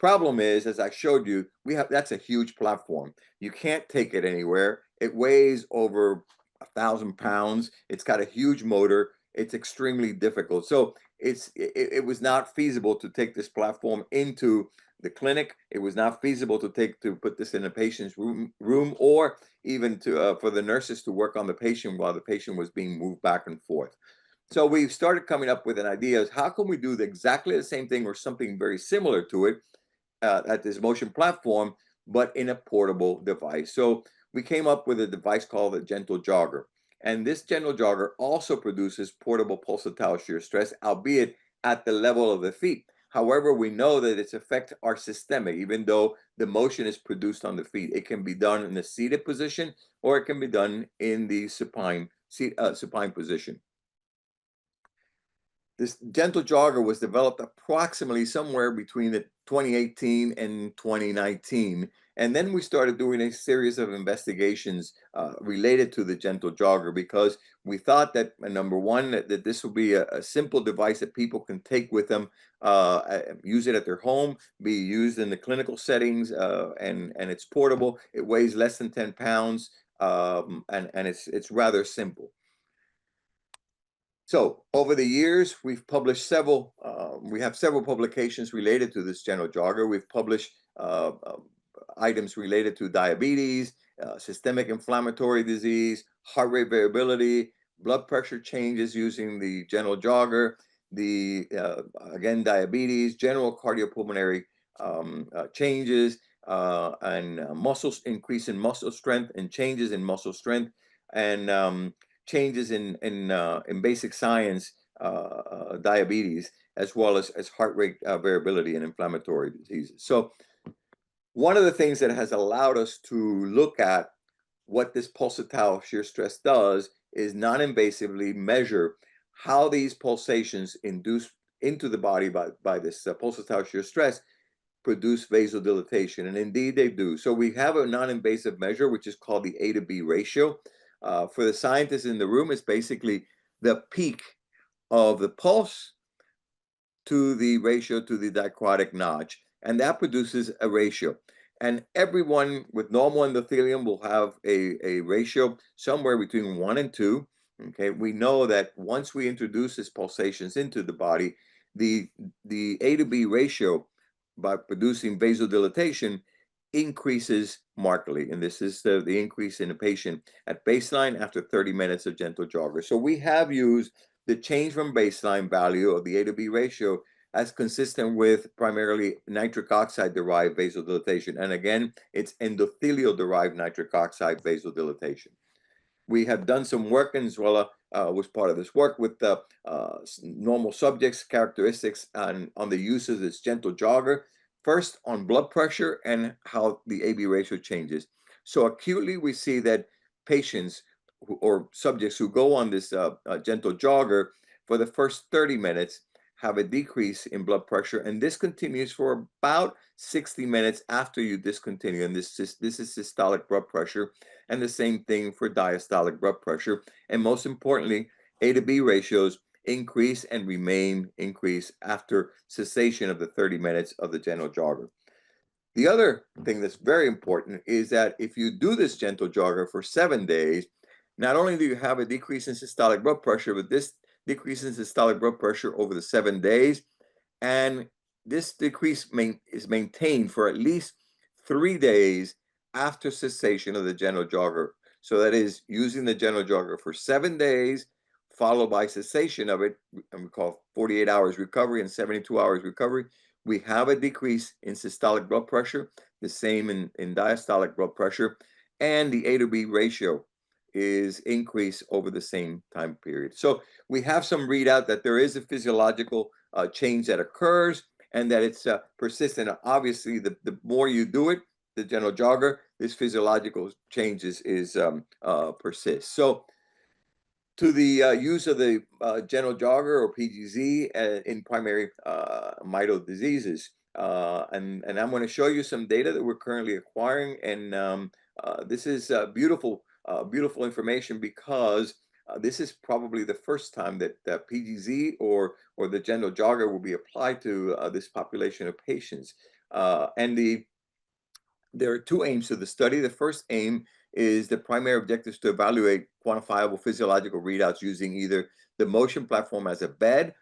Problem is, as I showed you, that's a huge platform. You can't take it anywhere. It weighs over 1,000 pounds. It's got a huge motor. It's extremely difficult. So it was not feasible to take this platform into the clinic. It was not feasible to put this in a patient's room, or even for the nurses to work on the patient while the patient was being moved back and forth. So we started coming up with an idea of how can we do exactly the same thing or something very similar to it at this motion platform, but in a portable device. So we came up with a device called the Gentle Jogger. And this Gentle Jogger also produces portable pulsatile shear stress, albeit at the level of the feet. However, we know that its effects are systemic, even though the motion is produced on the feet. It can be done in a seated position, or it can be done in the supine position. This gentle jogger was developed approximately somewhere between 2018 and 2019. And then we started doing a series of investigations related to the gentle jogger, because we thought that, number one, that this will be a simple device that people can take with them, use it at their home, be used in the clinical settings, and it's portable. It weighs less than 10 pounds, and it's rather simple. So over the years, we've published several, we have several publications related to this gentle jogger. We've published items related to diabetes, systemic inflammatory disease, heart rate variability, blood pressure changes using the gentle jogger, again, diabetes, general cardiopulmonary changes, and increase in muscle strength and changes in muscle strength, and changes in basic science, diabetes, as well as heart rate variability and inflammatory diseases. So one of the things that has allowed us to look at what this pulsatile shear stress does is non-invasively measure how these pulsations induced into the body by this pulsatile shear stress produce vasodilatation, and indeed they do. So we have a non-invasive measure, which is called the A to B ratio. For the scientists in the room, it's basically the peak of the pulse to the ratio to the dichrotic notch, and that produces a ratio. And everyone with normal endothelium will have a ratio somewhere between 1 and 2. Okay, we know that once we introduce these pulsations into the body, the A to B ratio, by producing vasodilatation, increases markedly. And this is the increase in a patient at baseline after 30 minutes of gentle jogger. So we have used the change from baseline value of the A to B ratio as consistent with primarily nitric oxide derived vasodilatation. And again, it's endothelial derived nitric oxide vasodilatation. We have done some work, and Zuela was part of this work, with the normal subjects characteristics on the use of this gentle jogger, first on blood pressure and how the AB ratio changes. So acutely, we see that patients or subjects who go on this gentle jogger for the first 30 minutes have a decrease in blood pressure, and this continues for about 60 minutes after you discontinue. And this is systolic blood pressure, and the same thing for diastolic blood pressure. And most importantly, A to B ratios increase and remain increased after cessation of the 30 minutes of the gentle jogger. The other thing that's very important is that if you do this gentle jogger for 7 days, not only do you have a decrease in systolic blood pressure, but this decrease in systolic blood pressure over the 7 days, and this decrease is maintained for at least 3 days after cessation of the gentle jogger. So that is using the gentle jogger for 7 days, followed by cessation of it, and we call 48 hours recovery and 72 hours recovery. We have a decrease in systolic blood pressure, the same in diastolic blood pressure, and the A to B ratio is increased over the same time period. So we have some readout that there is a physiological change that occurs, and that it's persistent. Obviously, the more you do it, the gentle jogger, this physiological changes persists. So to the use of the gentle jogger or PGZ in primary mito diseases. And I'm going to show you some data that we're currently acquiring. And this is beautiful information, because this is probably the first time that PGZ or the gentle jogger will be applied to this population of patients. There are two aims to the study. The first aim is the primary objective is to evaluate quantifiable physiological readouts using either the motion platform as a bed,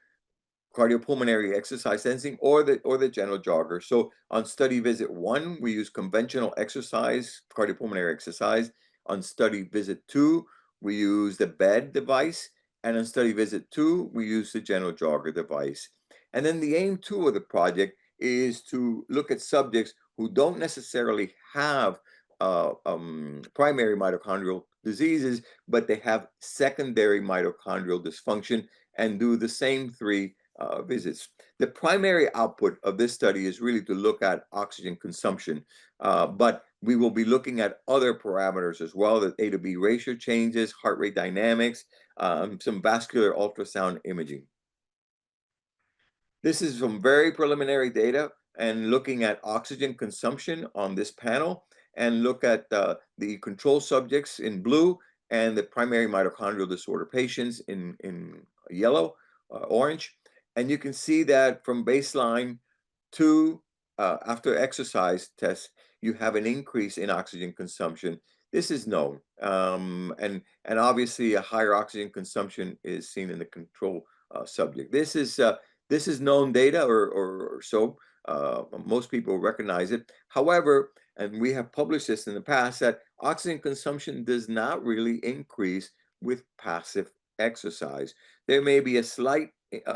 cardiopulmonary exercise sensing, or the gentle jogger. So on study visit 1, we use conventional exercise, cardiopulmonary exercise. On study visit 2, we use the bed device. And on study visit 2, we use the gentle jogger device. And then the aim 2 of the project is to look at subjects who don't necessarily have primary mitochondrial diseases, but they have secondary mitochondrial dysfunction, and do the same 3 visits. The primary output of this study is really to look at oxygen consumption, but we will be looking at other parameters as well, the A to B ratio changes, heart rate dynamics, some vascular ultrasound imaging. This is some very preliminary data and looking at oxygen consumption on this panel, and look at the control subjects in blue and the primary mitochondrial disorder patients in yellow, orange. And you can see that from baseline to after exercise tests, you have an increase in oxygen consumption. This is known, and obviously a higher oxygen consumption is seen in the control subject. This is known data, or so. Most people recognize it. However, and we have published this in the past, that oxygen consumption does not really increase with passive exercise. There may be a slight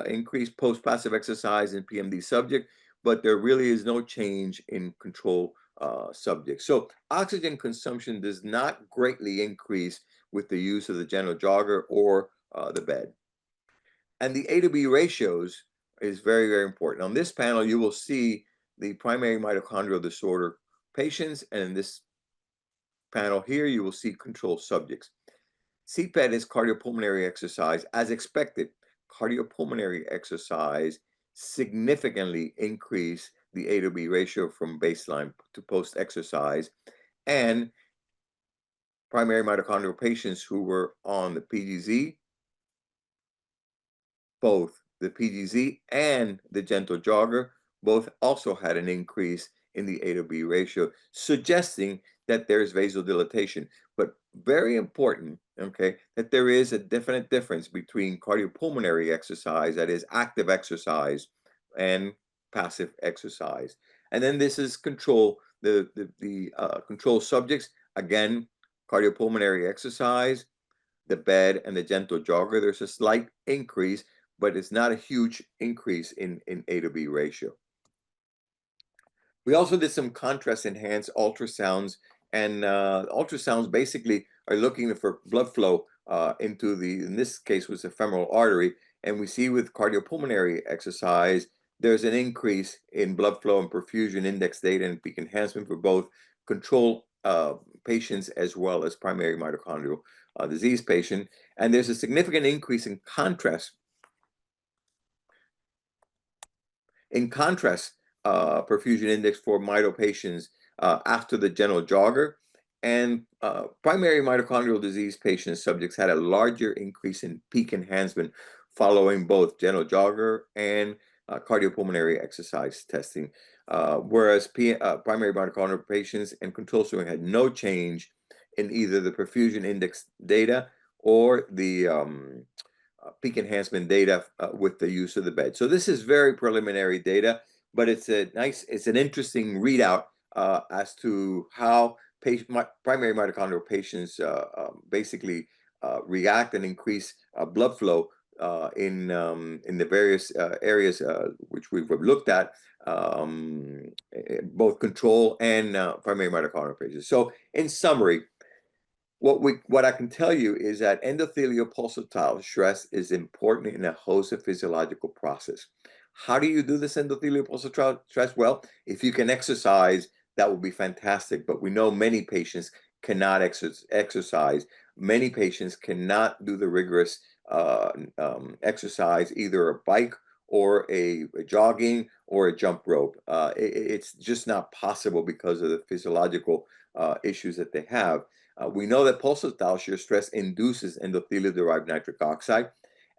increase post-passive exercise in PMD subject, but there really is no change in control subjects. So oxygen consumption does not greatly increase with the use of the gentle jogger or the bed. And the A to B ratios is very, very important. On this panel, you will see the primary mitochondrial disorder patients, and in this panel here, you will see control subjects. CPET is cardiopulmonary exercise. As expected, cardiopulmonary exercise significantly increased the A to B ratio from baseline to post-exercise, and primary mitochondrial patients who were on the PGZ, both the PGZ and the gentle jogger, both also had an increase in the A to B ratio, suggesting that there's vasodilatation. But very important, okay, that there is a definite difference between cardiopulmonary exercise, that is active exercise, and passive exercise. And then this is control, the control subjects, again, cardiopulmonary exercise, the bed, and the gentle jogger. There's a slight increase, but it's not a huge increase in A to B ratio. We also did some contrast enhanced ultrasounds, and ultrasounds basically are looking for blood flow into in this case was the femoral artery, and we see with cardiopulmonary exercise, there's an increase in blood flow and perfusion index data and peak enhancement for both control patients as well as primary mitochondrial disease patient. And there's a significant increase in contrast perfusion index for Mito patients after the gentle jogger, and primary mitochondrial disease patient subjects had a larger increase in peak enhancement following both gentle jogger and cardiopulmonary exercise testing, whereas primary mitochondrial patients and control subjects had no change in either the perfusion index data or the peak enhancement data with the use of the bed. So this is very preliminary data, but it's an interesting readout as to how primary mitochondrial patients basically react and increase blood flow in the various areas which we've looked at, both control and primary mitochondrial patients. So in summary, what I can tell you is that endothelial pulsatile stress is important in a host of physiological process. How do you do this endothelial pulsatile stress? Well, if you can exercise, that would be fantastic. But we know many patients cannot exercise. Many patients cannot do the rigorous exercise, either a bike or a jogging or a jump rope. It's just not possible because of the physiological issues that they have. We know that pulsatile shear stress induces endothelial-derived nitric oxide,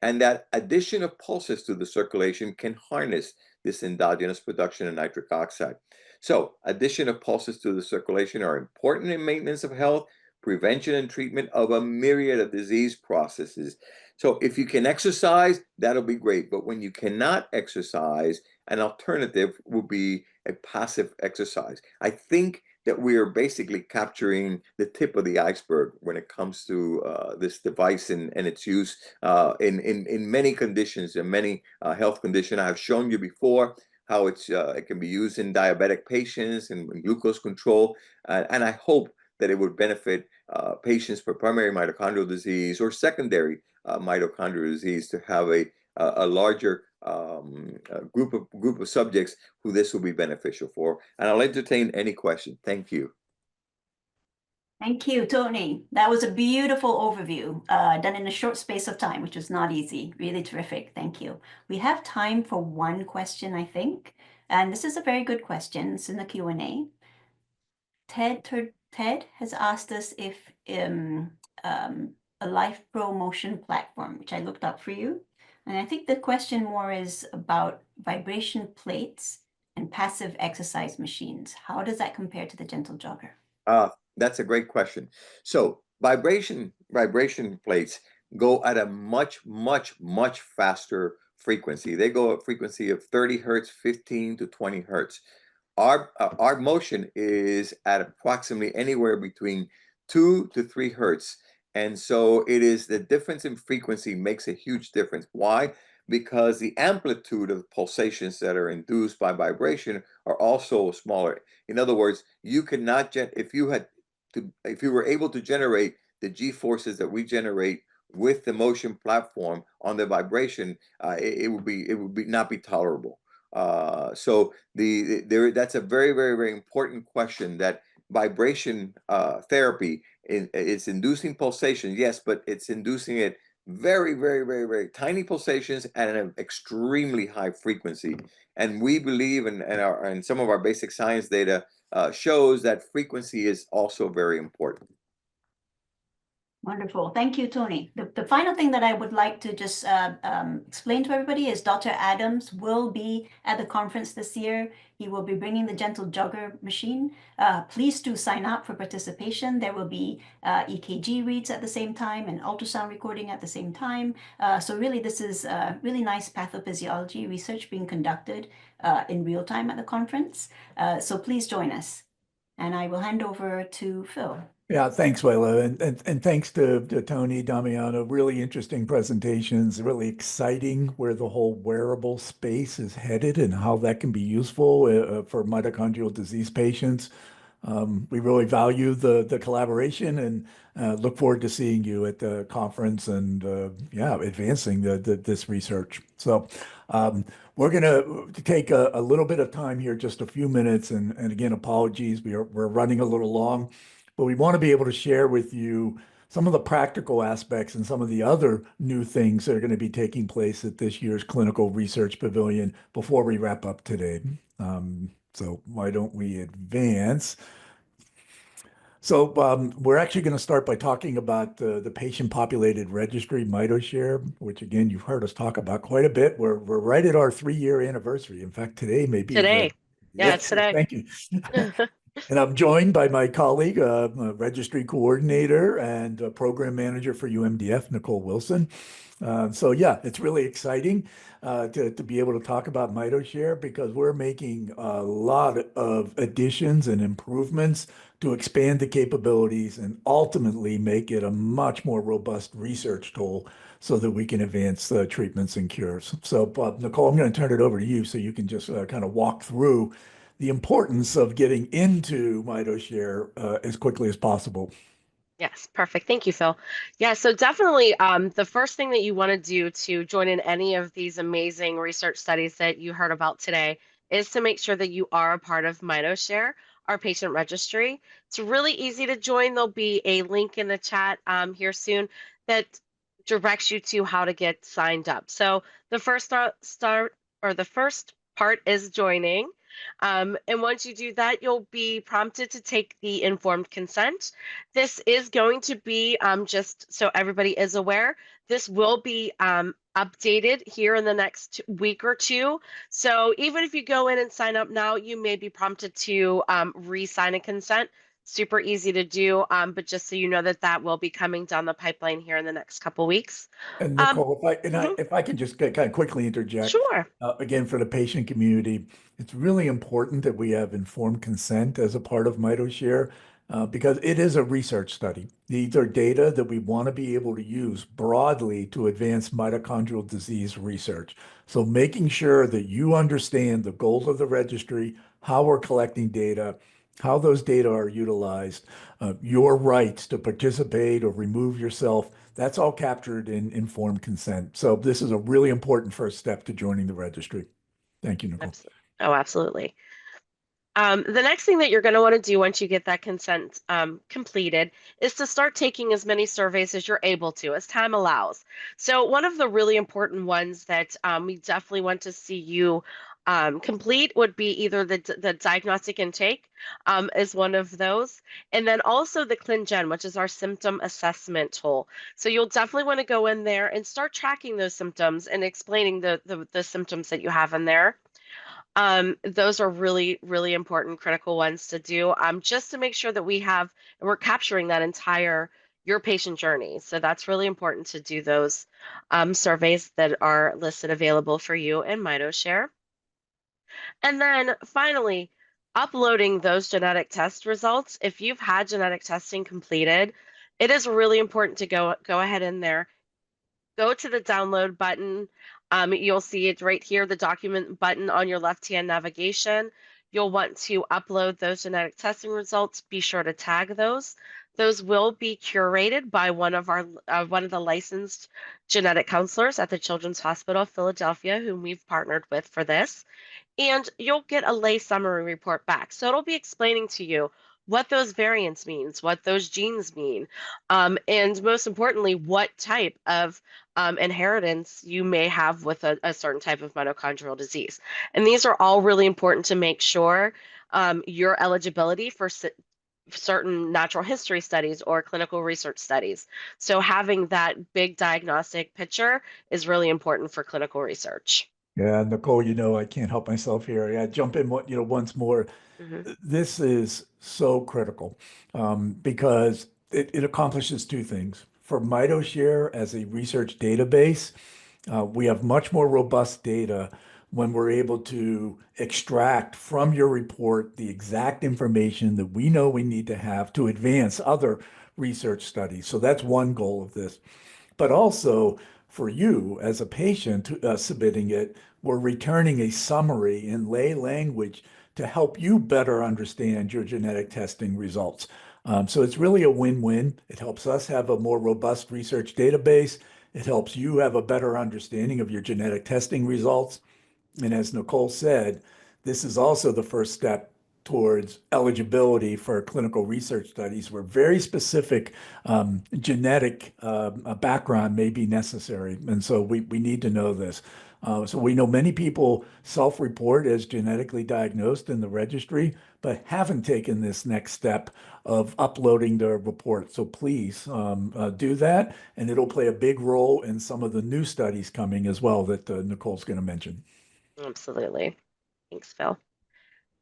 and that addition of pulses to the circulation can harness this endogenous production of nitric oxide. So, addition of pulses to the circulation are important in maintenance of health, prevention and treatment of a myriad of disease processes. So, if you can exercise, that'll be great. But when you cannot exercise, an alternative will be a passive exercise. I think that we are basically capturing the tip of the iceberg when it comes to this device and its use in many conditions and many health conditions. I have shown you before how it can be used in diabetic patients and glucose control, and I hope that it would benefit patients for primary mitochondrial disease or secondary mitochondrial disease to have a larger group of subjects who this will be beneficial for. And I'll entertain any question. Thank you. Thank you, Tony. That was a beautiful overview, done in a short space of time, which was not easy. Really terrific. Thank you. We have time for one question, I think. And this is a very good question. It's in the Q&A. Ted has asked us if a life promotion platform, which I looked up for you. And I think the question more is about vibration plates and passive exercise machines. How does that compare to the gentle jogger? That's a great question. So vibration plates go at a much faster frequency. They go at frequency of 30 hertz, 15 to 20 hertz. Our motion is at approximately anywhere between 2 to 3 hertz. And so it is the difference in frequency makes a huge difference. Why? Because the amplitude of pulsations that are induced by vibration are also smaller. In other words, you cannot if you were able to generate the G forces that we generate with the motion platform on the vibration, it would not be tolerable. So that's a very important question. That vibration therapy is inducing pulsation, yes, but it's inducing it very tiny pulsations at an extremely high frequency. And we believe, and some of our basic science data shows that frequency is also very important. Wonderful. Thank you, Tony. The final thing that I would like to just explain to everybody is Dr. Adams will be at the conference this year. He will be bringing the gentle jogger machine. Please do sign up for participation. There will be EKG reads at the same time and ultrasound recording at the same time. So really, this is really nice pathophysiology research being conducted in real time at the conference. So please join us. And I will hand over to Phil. Yeah, thanks, Wayla, and thanks to Tony, Damiano. Really interesting presentations, really exciting where the whole wearable space is headed and how that can be useful for mitochondrial disease patients. We really value the collaboration and look forward to seeing you at the conference and advancing this research. So we're going to take a little bit of time here, just a few minutes, and again, apologies, we're running a little long. But we want to be able to share with you some of the practical aspects and some of the other new things that are going to be taking place at this year's Clinical Research Pavilion before we wrap up today. So why don't we advance? So we're actually going to start by talking about the patient-populated registry, Mitoshare, which again, you've heard us talk about quite a bit. We're right at our 3-year anniversary. In fact, today may be today. Yes, today. Thank you. And I'm joined by my colleague, registry coordinator and program manager for UMDF, Nicole Wilson. So yeah, it's really exciting to be able to talk about Mitoshare because we're making a lot of additions and improvements to expand the capabilities and ultimately make it a much more robust research tool so that we can advance the treatments and cures. So Nicole, I'm going to turn it over to you so you can just kind of walk through the importance of getting into Mitoshare as quickly as possible. Yes, perfect. Thank you, Phil. Yeah, so definitely the first thing that you want to do to join in any of these amazing research studies that you heard about today is to make sure that you are a part of Mitoshare, our patient registry. It's really easy to join. There'll be a link in the chat here soon that directs you to how to get signed up. So the first the first part is joining. And once you do that, you'll be prompted to take the informed consent. This is going to be, just so everybody is aware, this will be updated here in the next week or two. So even if you go in and sign up now, you may be prompted to re-sign a consent. Super easy to do, but just so you know that will be coming down the pipeline here in the next couple weeks. And Nicole, if I can just kind of quickly interject, sure. Again, for the patient community, it's really important that we have informed consent as a part of Mitoshare because it is a research study. These are data that we want to be able to use broadly to advance mitochondrial disease research. So making sure that you understand the goals of the registry, how we're collecting data, how those data are utilized, your rights to participate or remove yourself, that's all captured in informed consent. So this is a really important first step to joining the registry. Thank you, Nicole. Oh, absolutely. The next thing that you're going to want to do once you get that consent completed is to start taking as many surveys as you're able to, as time allows. So one of the really important ones that we definitely want to see you complete would be either the diagnostic intake is one of those, and then also the ClinGen, which is our symptom assessment tool. So you'll definitely want to go in there and start tracking those symptoms and explaining the symptoms that you have in there. Those are really, really important, critical ones to do, just to make sure that we're capturing that entire your patient journey. So that's really important to do those surveys that are listed available for you in MitoShare. And then finally, uploading those genetic test results. If you've had genetic testing completed, it is really important to go ahead in there, go to the download button. You'll see it right here, the document button on your left-hand navigation. You'll want to upload those genetic testing results. Be sure to tag those. Those will be curated by one of the licensed genetic counselors at the Children's Hospital of Philadelphia, whom we've partnered with for this, and you'll get a lay summary report back. So it'll be explaining to you what those variants means, what those genes mean, and most importantly, what type of inheritance you may have with a certain type of mitochondrial disease. And these are all really important to make sure your eligibility for certain natural history studies or clinical research studies. So having that big diagnostic picture is really important for clinical research. Yeah, Nicole, I can't help myself here. I jump in, once more. Mhm. This is so critical because it accomplishes two things. For Mitoshare as a research database, we have much more robust data when we're able to extract from your report the exact information that we know we need to have to advance other research studies. So that's one goal of this. But also for you as a patient submitting it, we're returning a summary in lay language to help you better understand your genetic testing results. So it's really a win-win. It helps us have a more robust research database. It helps you have a better understanding of your genetic testing results. And as Nicole said, this is also the first step towards eligibility for clinical research studies where very specific genetic background may be necessary. And so we need to know this. So we know many people self-report as genetically diagnosed in the registry, but haven't taken this next step of uploading their report. So please do that, and it'll play a big role in some of the new studies coming as well that Nicole's going to mention. Absolutely. Thanks, Phil.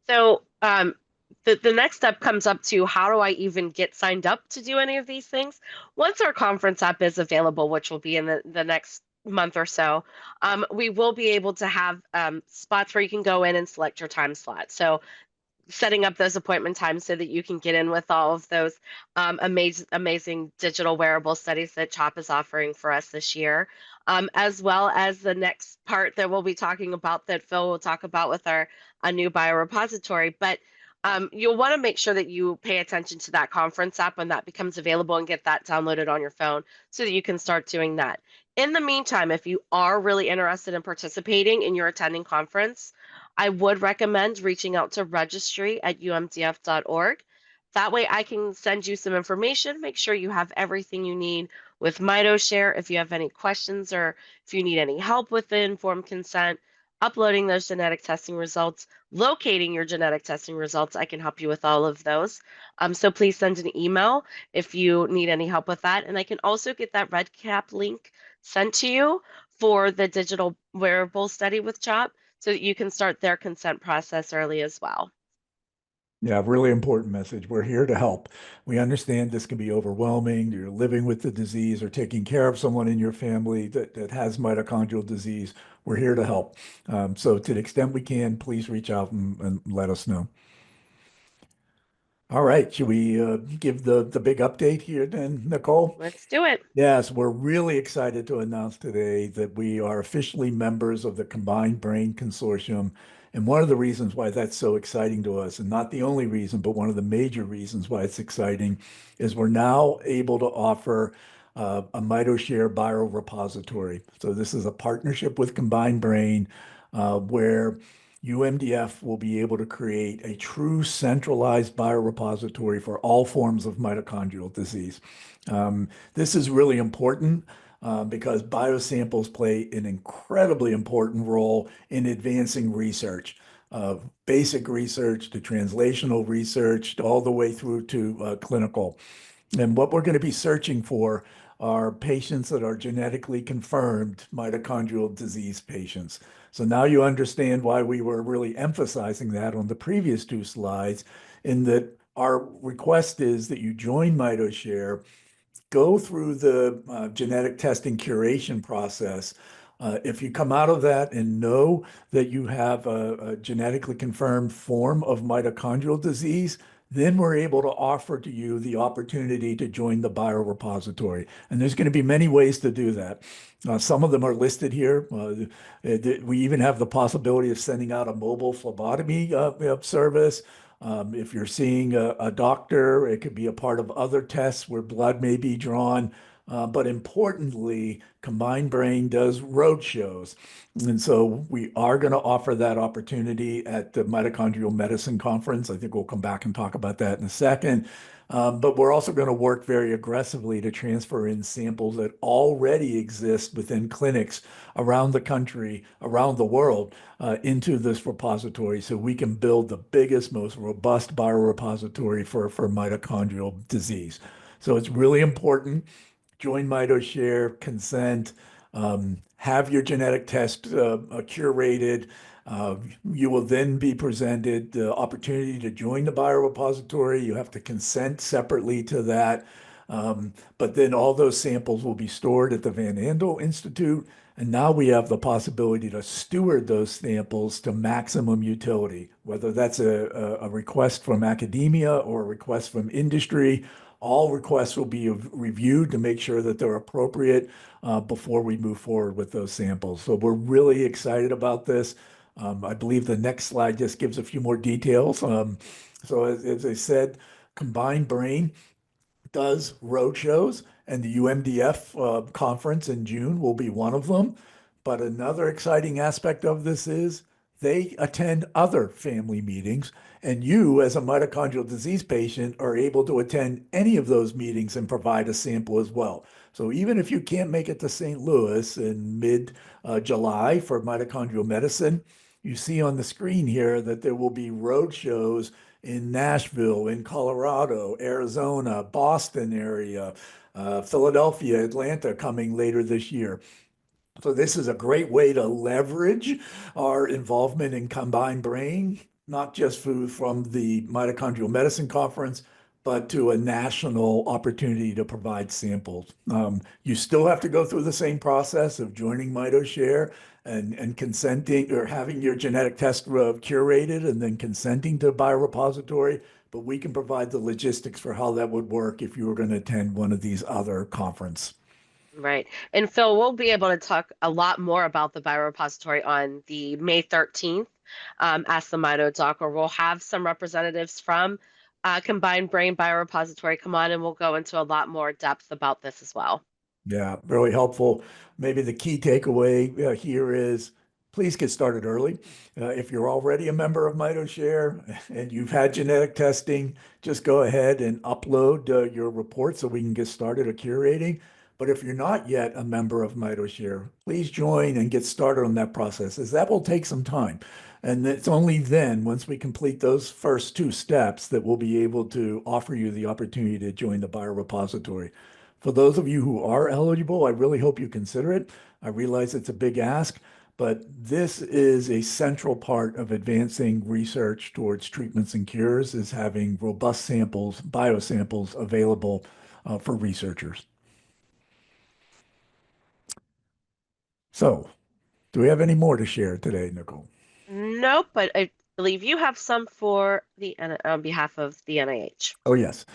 So the next step comes up to how do I even get signed up to do any of these things? Once our conference app is available, which will be in the next month or so, we will be able to have spots where you can go in and select your time slot. So setting up those appointment times so that you can get in with all of those amazing digital wearable studies that CHOP is offering for us this year, as well as the next part that we'll be talking about that Phil will talk about with our a new biorepository. But you'll want to make sure that you pay attention to that conference app when that becomes available and get that downloaded on your phone so that you can start doing that. In the meantime, if you are really interested in participating in your attending conference, I would recommend reaching out to registry@umdf.org. That way I can send you some information, make sure you have everything you need with MitoShare. If you have any questions or if you need any help with the informed consent, uploading those genetic testing results, locating your genetic testing results, I can help you with all of those. So please send an email if you need any help with that. And I can also get that REDCap link sent to you for the digital wearable study with CHOP so that you can start their consent process early as well. Yeah, really important message. We're here to help. We understand this can be overwhelming. You're living with the disease or taking care of someone in your family that has mitochondrial disease. We're here to help. So to the extent we can, please reach out and let us know. All right, should we give the big update here then, Nicole? Let's do it. Yes, we're really excited to announce today that we are officially members of the Combined Brain Consortium. And one of the reasons why that's so exciting to us, and not the only reason, but one of the major reasons why it's exciting, is we're now able to offer a Mitoshare biorepository. So this is a partnership with Combined Brain where UMDF will be able to create a true centralized biorepository for all forms of mitochondrial disease. This is really important because biosamples play an incredibly important role in advancing research, basic research to translational research, all the way through to clinical. And what we're going to be searching for are patients that are genetically confirmed mitochondrial disease patients. So now you understand why we were really emphasizing that on the previous two slides, in that our request is that you join MitoShare, go through the genetic testing curation process. If you come out of that and know that you have a genetically confirmed form of mitochondrial disease, then we're able to offer to you the opportunity to join the biorepository. And there's going to be many ways to do that. Some of them are listed here. We even have the possibility of sending out a mobile phlebotomy service. If you're seeing a doctor, it could be a part of other tests where blood may be drawn. But importantly, Combined Brain does road shows. And so we are going to offer that opportunity at the Mitochondrial Medicine Conference. I think we'll come back and talk about that in a second. But we're also going to work very aggressively to transfer in samples that already exist within clinics around the country, around the world, into this repository so we can build the biggest, most robust biorepository for mitochondrial disease. So it's really important. Join MitoShare, consent, have your genetic test curated. You will then be presented the opportunity to join the biorepository. You have to consent separately to that. But then all those samples will be stored at the Van Andel Institute. And now we have the possibility to steward those samples to maximum utility, whether that's a request from academia or a request from industry. All requests will be reviewed to make sure that they're appropriate before we move forward with those samples. So we're really excited about this. I believe the next slide just gives a few more details. So as I said, Combined Brain does roadshows, and the UMDF conference in June will be one of them. But another exciting aspect of this is they attend other family meetings, and you, as a mitochondrial disease patient, are able to attend any of those meetings and provide a sample as well. So even if you can't make it to St. Louis in mid-July for mitochondrial medicine, you see on the screen here that there will be road shows in Nashville, in Colorado, Arizona, Boston area, Philadelphia, Atlanta coming later this year. So this is a great way to leverage our involvement in Combined Brain, not just from the Mitochondrial Medicine Conference, but to a national opportunity to provide samples. You still have to go through the same process of joining MitoShare and consenting or having your genetic test curated and then consenting to biorepository, but we can provide the logistics for how that would work if you were going to attend one of these other conferences. Right. And Phil, we'll be able to talk a lot more about the biorepository on the May 13th Ask the Mito Doc, or we'll have some representatives from Combined Brain Biorepository come on, and we'll go into a lot more depth about this as well. Yeah, really helpful. Maybe the key takeaway here is please get started early. If you're already a member of MitoShare and you've had genetic testing, just go ahead and upload your report so we can get started at curating. But if you're not yet a member of MitoShare, please join and get started on that process, as that will take some time. And it's only then, once we complete those first two steps, that we'll be able to offer you the opportunity to join the biorepository. For those of you who are eligible, I really hope you consider it. I realize it's a big ask, but this is a central part of advancing research towards treatments and cures, is having robust samples, biosamples available for researchers. So, do we have any more to share today, Nicole? Nope, but I believe you have some for the on behalf of the NIH. Oh, yes.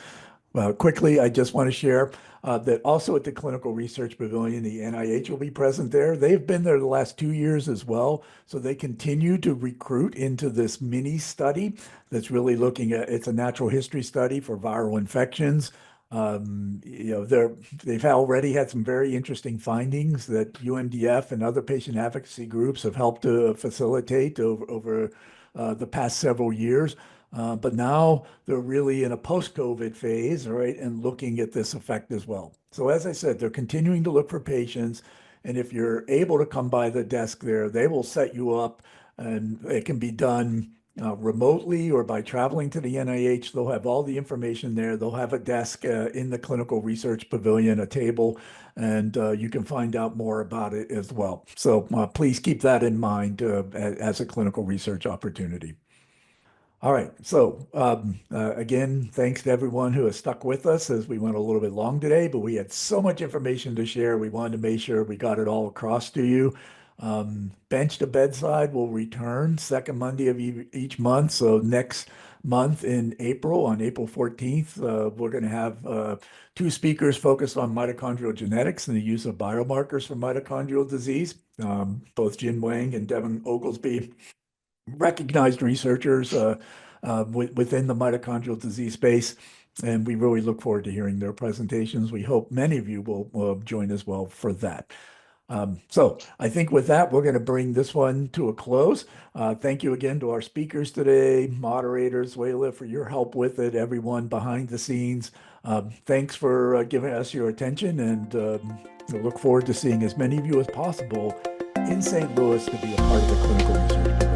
Well, quickly, I just want to share that also at the Clinical Research Pavilion, the NIH will be present there. They've been there the last 2 years as well. So they continue to recruit into this mini study that's really looking at, it's a natural history study for viral infections. They've already had some very interesting findings that UMDF and other patient advocacy groups have helped to facilitate over the past several years. But now they're really in a post-COVID phase, right, and looking at this effect as well. So as I said, they're continuing to look for patients, and if you're able to come by the desk there, they will set you up, and it can be done remotely or by traveling to the NIH. They'll have all the information there. They'll have a desk in the clinical research pavilion, a table, and you can find out more about it as well. So please keep that in mind as a clinical research opportunity. All right. So again, thanks to everyone who has stuck with us as we went a little bit long today, but we had so much information to share. We wanted to make sure we got it all across to you. Bench to Bedside will return second Monday of each month. So next month in April, on April 14th, we're going to have two speakers focused on mitochondrial genetics and the use of biomarkers for mitochondrial disease. Both Jin Wang and Devin Oglesby, recognized researchers within the mitochondrial disease space, and we really look forward to hearing their presentations. We hope many of you will join as well for that. So I think with that, we're going to bring this one to a close. Thank you again to our speakers today, moderators, Wayla, for your help with it, everyone behind the scenes. Thanks for giving us your attention, and we look forward to seeing as many of you as possible in St. Louis to be a part of the clinical research.